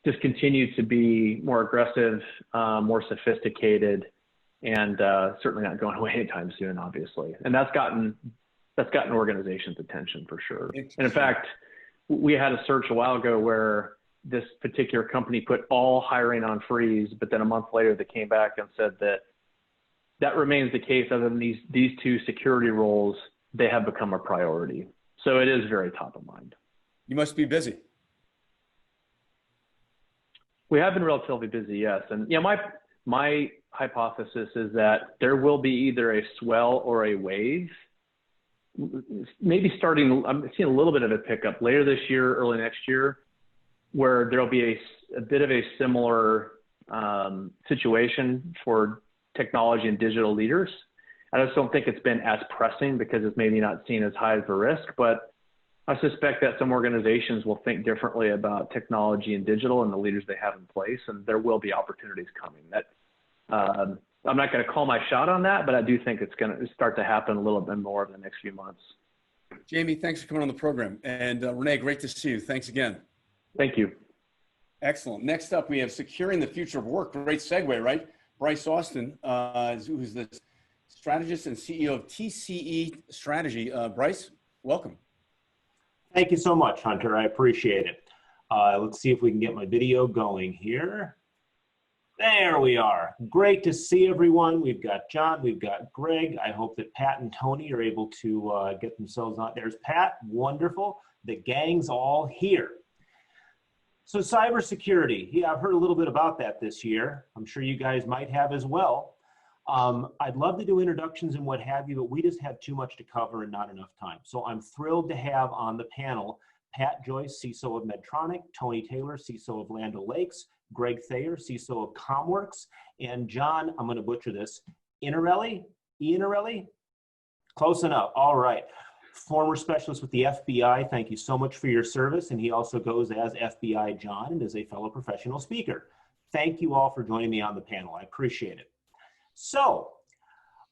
just continue to be more aggressive, more sophisticated, and certainly not going away anytime soon, obviously. And that's gotten organizations' attention for sure. And in fact, we had a search a while ago where this particular company put all hiring on freeze, but then a month later they came back and said that that remains the case. Other than these two security roles, they have become a priority. So it is very top of mind. You must be busy. We have been relatively busy, yes. And my hypothesis is that there will be either a swell or a wave. Maybe starting, I'm seeing a little bit of a pickup later this year, early next year, where there'll be a bit of a similar situation for technology and digital leaders. I just don't think it's been as pressing because it's maybe not seen as high of a risk, but I suspect that some organizations will think differently about technology and digital and the leaders they have in place, and there will be opportunities coming. That I'm not going to call my shot on that, but I do think it's going to start to happen a little bit more in the next few months. Jamey, thanks for coming on the program. And Renee, great to see you. Thanks again. Thank you. Excellent. Next up, we have Securing the Future of Work. Great segue, right? Bryce Austin, who's the strategist and CEO of TCE Strategy. Bryce, welcome. Thank you so much, Hunter. I appreciate it. Let's see if we can get my video going here. There we are. Great to see everyone. We've got John, we've got Greg. I hope that Pat and Tony are able to get themselves on. There's Pat, wonderful. The gang's all here. So cybersecurity, yeah, I've heard a little bit about that this year. I'm sure you guys might have as well. I'd love to do introductions and what have you, but we just have too much to cover and not enough time. So I'm thrilled to have on the panel Pat Joyce, CISO of Medtronic, Tony Taylor, CISO of Land O'Lakes, Greg Thayer, CISO of Comm-Works, and John, I'm going to butcher this, Iannarelli? Close enough. All right. Former specialist with the FBI. Thank you so much for your service. And he also goes as FBI John and is a fellow professional speaker. Thank you all for joining me on the panel. I appreciate it. So,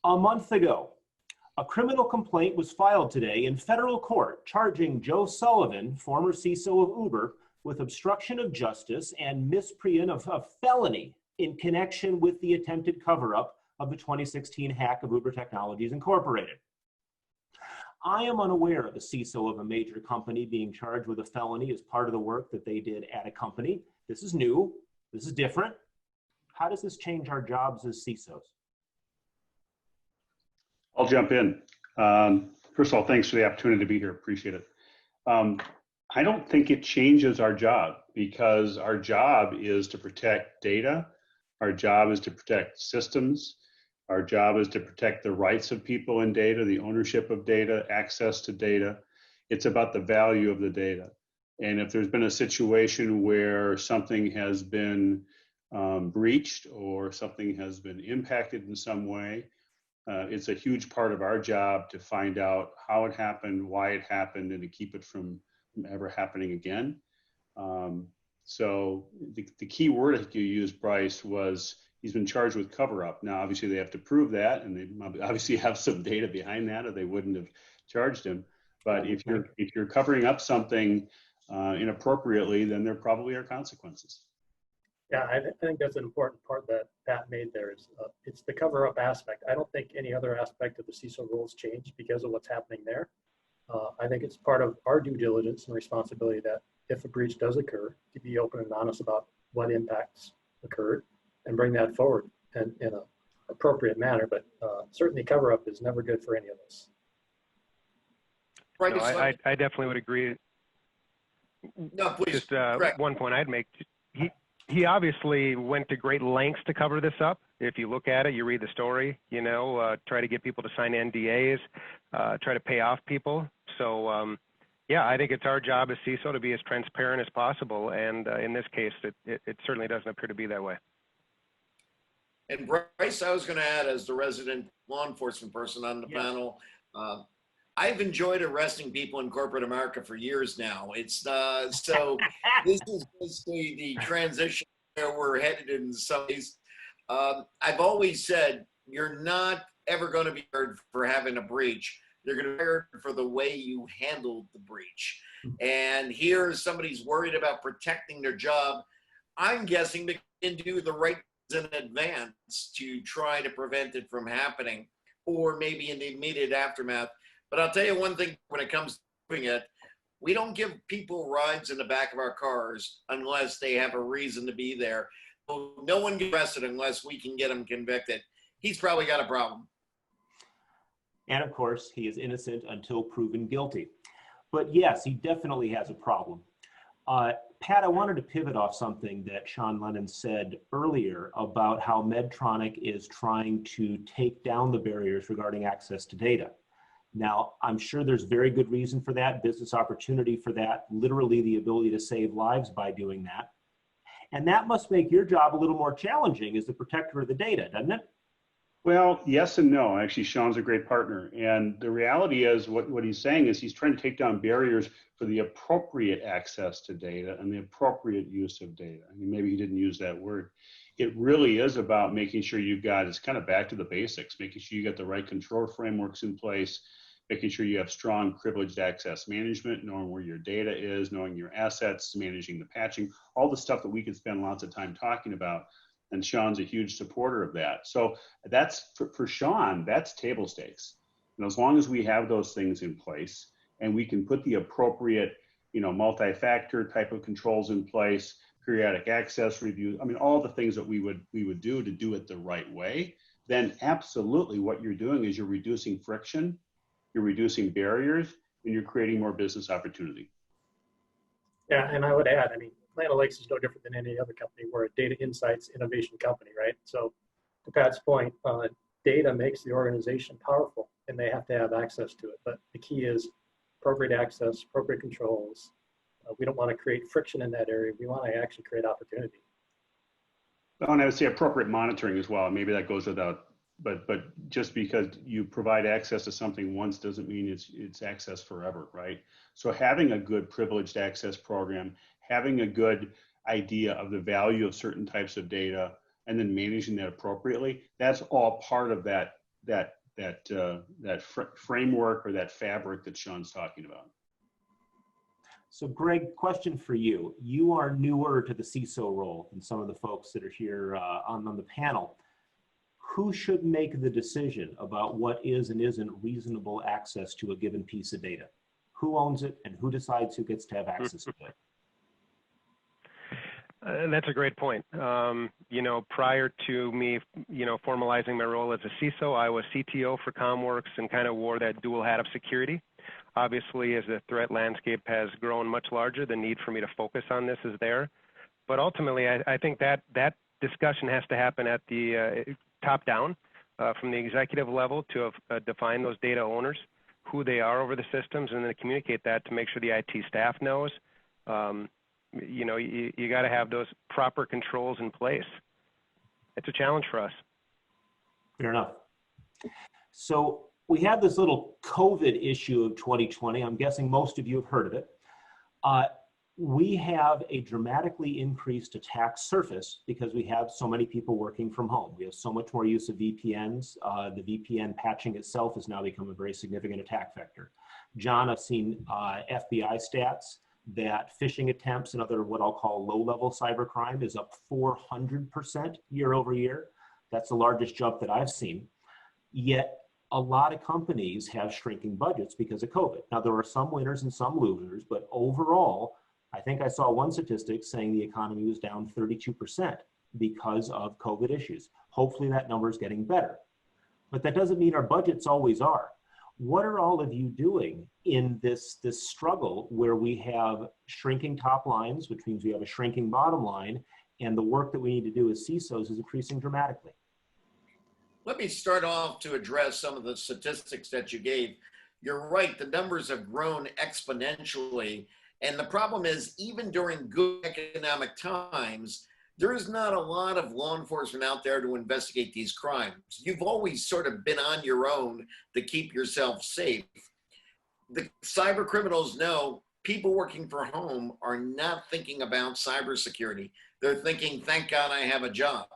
a month ago, a criminal complaint was filed today in federal court charging Joe Sullivan, former CISO of Uber, with obstruction of justice and misprision of a felony in connection with the attempted cover-up of the 2016 hack of Uber Technologies Incorporated. I am unaware of a CISO of a major company being charged with a felony as part of the work that they did at a company. This is new. This is different. How does this change our jobs as CISOs? I'll jump in. First of all, thanks for the opportunity to be here. Appreciate it. I don't think it changes our job because our job is to protect data. Our job is to protect systems. Our job is to protect the rights of people in data, the ownership of data, access to data. It's about the value of the data. And if there's been a situation where something has been breached or something has been impacted in some way, it's a huge part of our job to find out how it happened, why it happened, and to keep it from ever happening again. So the key word I think you used, Bryce, was he's been charged with cover-up. Now, obviously, they have to prove that, and they obviously have some data behind that, or they wouldn't have charged him. But if you're covering up something inappropriately, then there probably are consequences. Yeah, I think that's an important part that Pat made there is it's the cover-up aspect. I don't think any other aspect of the CISO rules change because of what's happening there. I think it's part of our due diligence and responsibility that if a breach does occur, to be open and honest about what impacts occurred and bring that forward in an appropriate manner. But certainly cover-up is never good for any of us. Right. No, I definitely would agree. No, please. Just one point I'd make. He obviously went to great lengths to cover this up. If you look at it, you read the story, try to get people to sign NDAs, try to pay off people. So, yeah, I think it's our job as CISO to be as transparent as possible. And in this case, it certainly doesn't appear to be that way. And Bryce, I was going to add, as the resident law enforcement person on the panel, I've enjoyed arresting people in corporate America for years now. It's so this is basically the transition where we're headed in some ways. I've always said you're not ever going to be heard for having a breach. You're going to be heard for the way you handled the breach. And here somebody's worried about protecting their job. I'm guessing they can do the right things in advance to try to prevent it from happening, or maybe in the immediate aftermath. But I'll tell you one thing when it comes to doing it, we don't give people rides in the back of our cars unless they have a reason to be there. No one gets arrested unless we can get them convicted. he's probably got a problem. And of course, he is innocent until proven guilty. But yes, he definitely has a problem. Pat, I wanted to pivot off something that Sean Lennon said earlier about how Medtronic is trying to take down the barriers regarding access to data. Now, I'm sure there's very good reason for that, business opportunity for that, literally the ability to save lives by doing that. And that must make your job a little more challenging as the protector of the data, doesn't it? Well, yes and no. Actually, Sean's a great partner. And the reality is what he's saying is he's trying to take down barriers for the appropriate access to data and the appropriate use of data. I mean, maybe he didn't use that word. It really is about making sure you've got, it's kind of back to the basics, making sure you got the right control frameworks in place, making sure you have strong privileged access management, knowing where your data is, knowing your assets, managing the patching, all the stuff that we could spend lots of time talking about. And Sean's a huge supporter of that. So that's, for Sean, that's table stakes. And as long as we have those things in place and we can put the appropriate, multi-factor type of controls in place, periodic access review, I mean, all the things that we would do to do it the right way, then absolutely what you're doing is you're reducing friction, you're reducing barriers, and you're creating more business opportunity. Yeah, and I would add, I mean, Land O'Lakes is no different than any other company. We're a data insights innovation company, right? So to Pat's point, data makes the organization powerful and they have to have access to it. But the key is appropriate access, appropriate controls. We don't want to create friction in that area. We want to actually create opportunity. Oh, and I would say appropriate monitoring as well. Maybe that goes without, but just because you provide access to something once doesn't mean it's access forever, right? So having a good privileged access program, having a good idea of the value of certain types of data, and then managing that appropriately, that's all part of that framework or that fabric that Sean's talking about. So Greg, question for you. You are newer to the CISO role than some of the folks that are here on the panel. Who should make the decision about what is and isn't reasonable access to a given piece of data? Who owns it and who decides who gets to have access to it? That's a great point. Prior to me, formalizing my role as a CISO, I was CTO for Comm-Works and kind of wore that dual hat of security. Obviously, as the threat landscape has grown much larger, the need for me to focus on this is there. But ultimately, I think that discussion has to happen at the top down, from the executive level to define those data owners, who they are over the systems, and then communicate that to make sure the IT staff knows. You got to have those proper controls in place. It's a challenge for us. Fair enough. So we have this little COVID issue of 2020. I'm guessing most of you have heard of it. We have a dramatically increased attack surface because we have so many people working from home. We have so much more use of VPNs. The VPN patching itself has now become a very significant attack vector. John, I've seen FBI stats that phishing attempts and other what I'll call low-level cybercrime is up 400% year over year. That's the largest jump that I've seen. Yet a lot of companies have shrinking budgets because of COVID. Now, there are some winners and some losers, but overall, I think I saw one statistic saying the economy was down 32% because of COVID issues. Hopefully that number is getting better. But that doesn't mean our budgets always are. What are all of you doing in this struggle where we have shrinking top lines, which means we have a shrinking bottom line, and the work that we need to do as CISOs is increasing dramatically? Let me start off to address some of the statistics that you gave. You're right, the numbers have grown exponentially. And the problem is, even during good economic times, there is not a lot of law enforcement out there to investigate these crimes. You've always sort of been on your own to keep yourself safe. The cyber criminals know people working from home are not thinking about cybersecurity. They're thinking, thank God I have a job.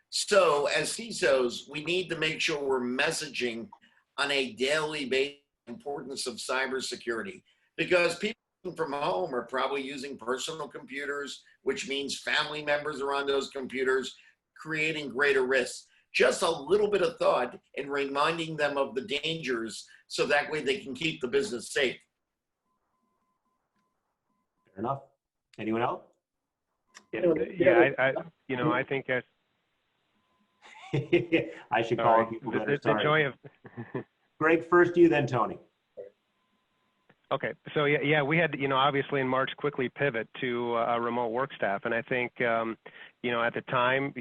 So as CISOs, we need to make sure we're messaging on a daily basis the importance of cybersecurity, because people from home are probably using personal computers, which means family members are on those computers, creating greater risks. Just a little bit of thought and reminding them of the dangers so that way they can keep the business safe. Fair enough. Anyone else? I think I should call Sorry. people better. The joy of Greg, first you, then Tony. Okay, so yeah, we had, obviously in March quickly pivot to a remote work staff, and I think, at the time,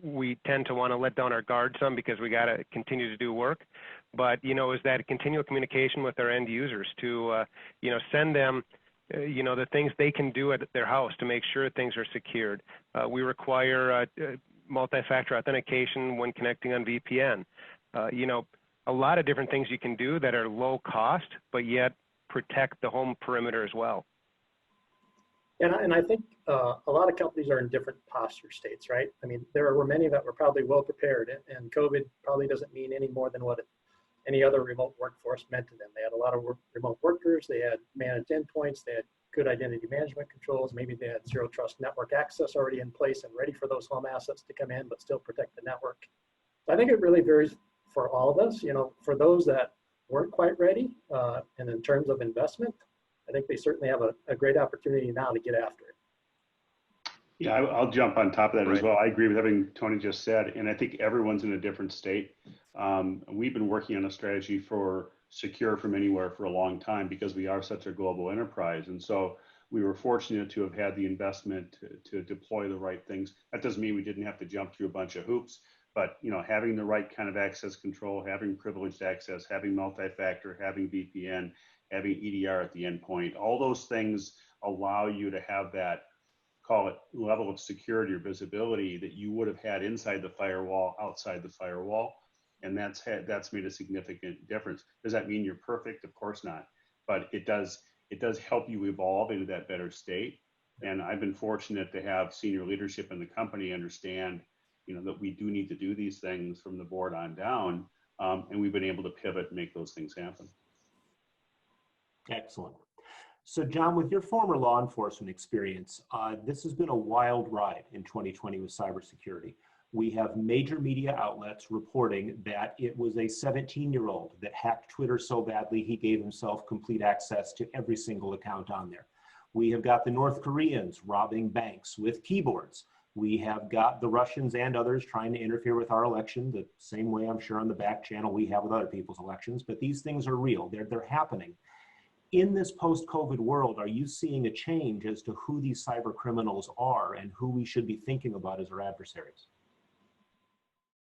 we tend to want to let down our guard some because we got to continue to do work, but it was that continual communication with our end users to, send them, the things they can do at their house to make sure things are secured. We require multi-factor authentication when connecting on VPN. A lot of different things you can do that are low cost, but yet protect the home perimeter as well. And I think a lot of companies are in different posture states, right? I mean, there were many that were probably well prepared, and COVID probably doesn't mean any more than what any other remote workforce meant to them. They had a lot of remote workers, they had managed endpoints, they had good identity management controls, maybe they had zero trust network access already in place and ready for those home assets to come in, but still protect the network. So I think it really varies for all of us. For those that weren't quite ready, and in terms of investment, I think they certainly have a great opportunity now to get after it. Yeah, I'll jump on top of that as well. I agree with everything Tony just said, and I think everyone's in a different state. We've been working on a strategy for secure from anywhere for a long time because we are such a global enterprise, and so we were fortunate to have had the investment to deploy the right things. That doesn't mean we didn't have to jump through a bunch of hoops, but having the right kind of access control, having privileged access, having multi-factor, having VPN, having EDR at the endpoint, all those things allow you to have that, call it, level of security or visibility that you would have had inside the firewall, outside the firewall, and that's made a significant difference. Does that mean you're perfect? Of course not, but it does help you evolve into that better state. And I've been fortunate to have senior leadership in the company understand that we do need to do these things from the board on down, and we've been able to pivot and make those things happen. Excellent. So John, with your former law enforcement experience, this has been a wild ride in 2020 with cybersecurity. We have major media outlets reporting that it was a 17-year-old that hacked Twitter so badly he gave himself complete access to every single account on there. We have got the North Koreans robbing banks with keyboards. We have got the Russians and others trying to interfere with our election, the same way I'm sure on the back channel we have with other people's elections, but these things are real, they're happening. In this post-COVID world, are you seeing a change as to who these cyber criminals are and who we should be thinking about as our adversaries?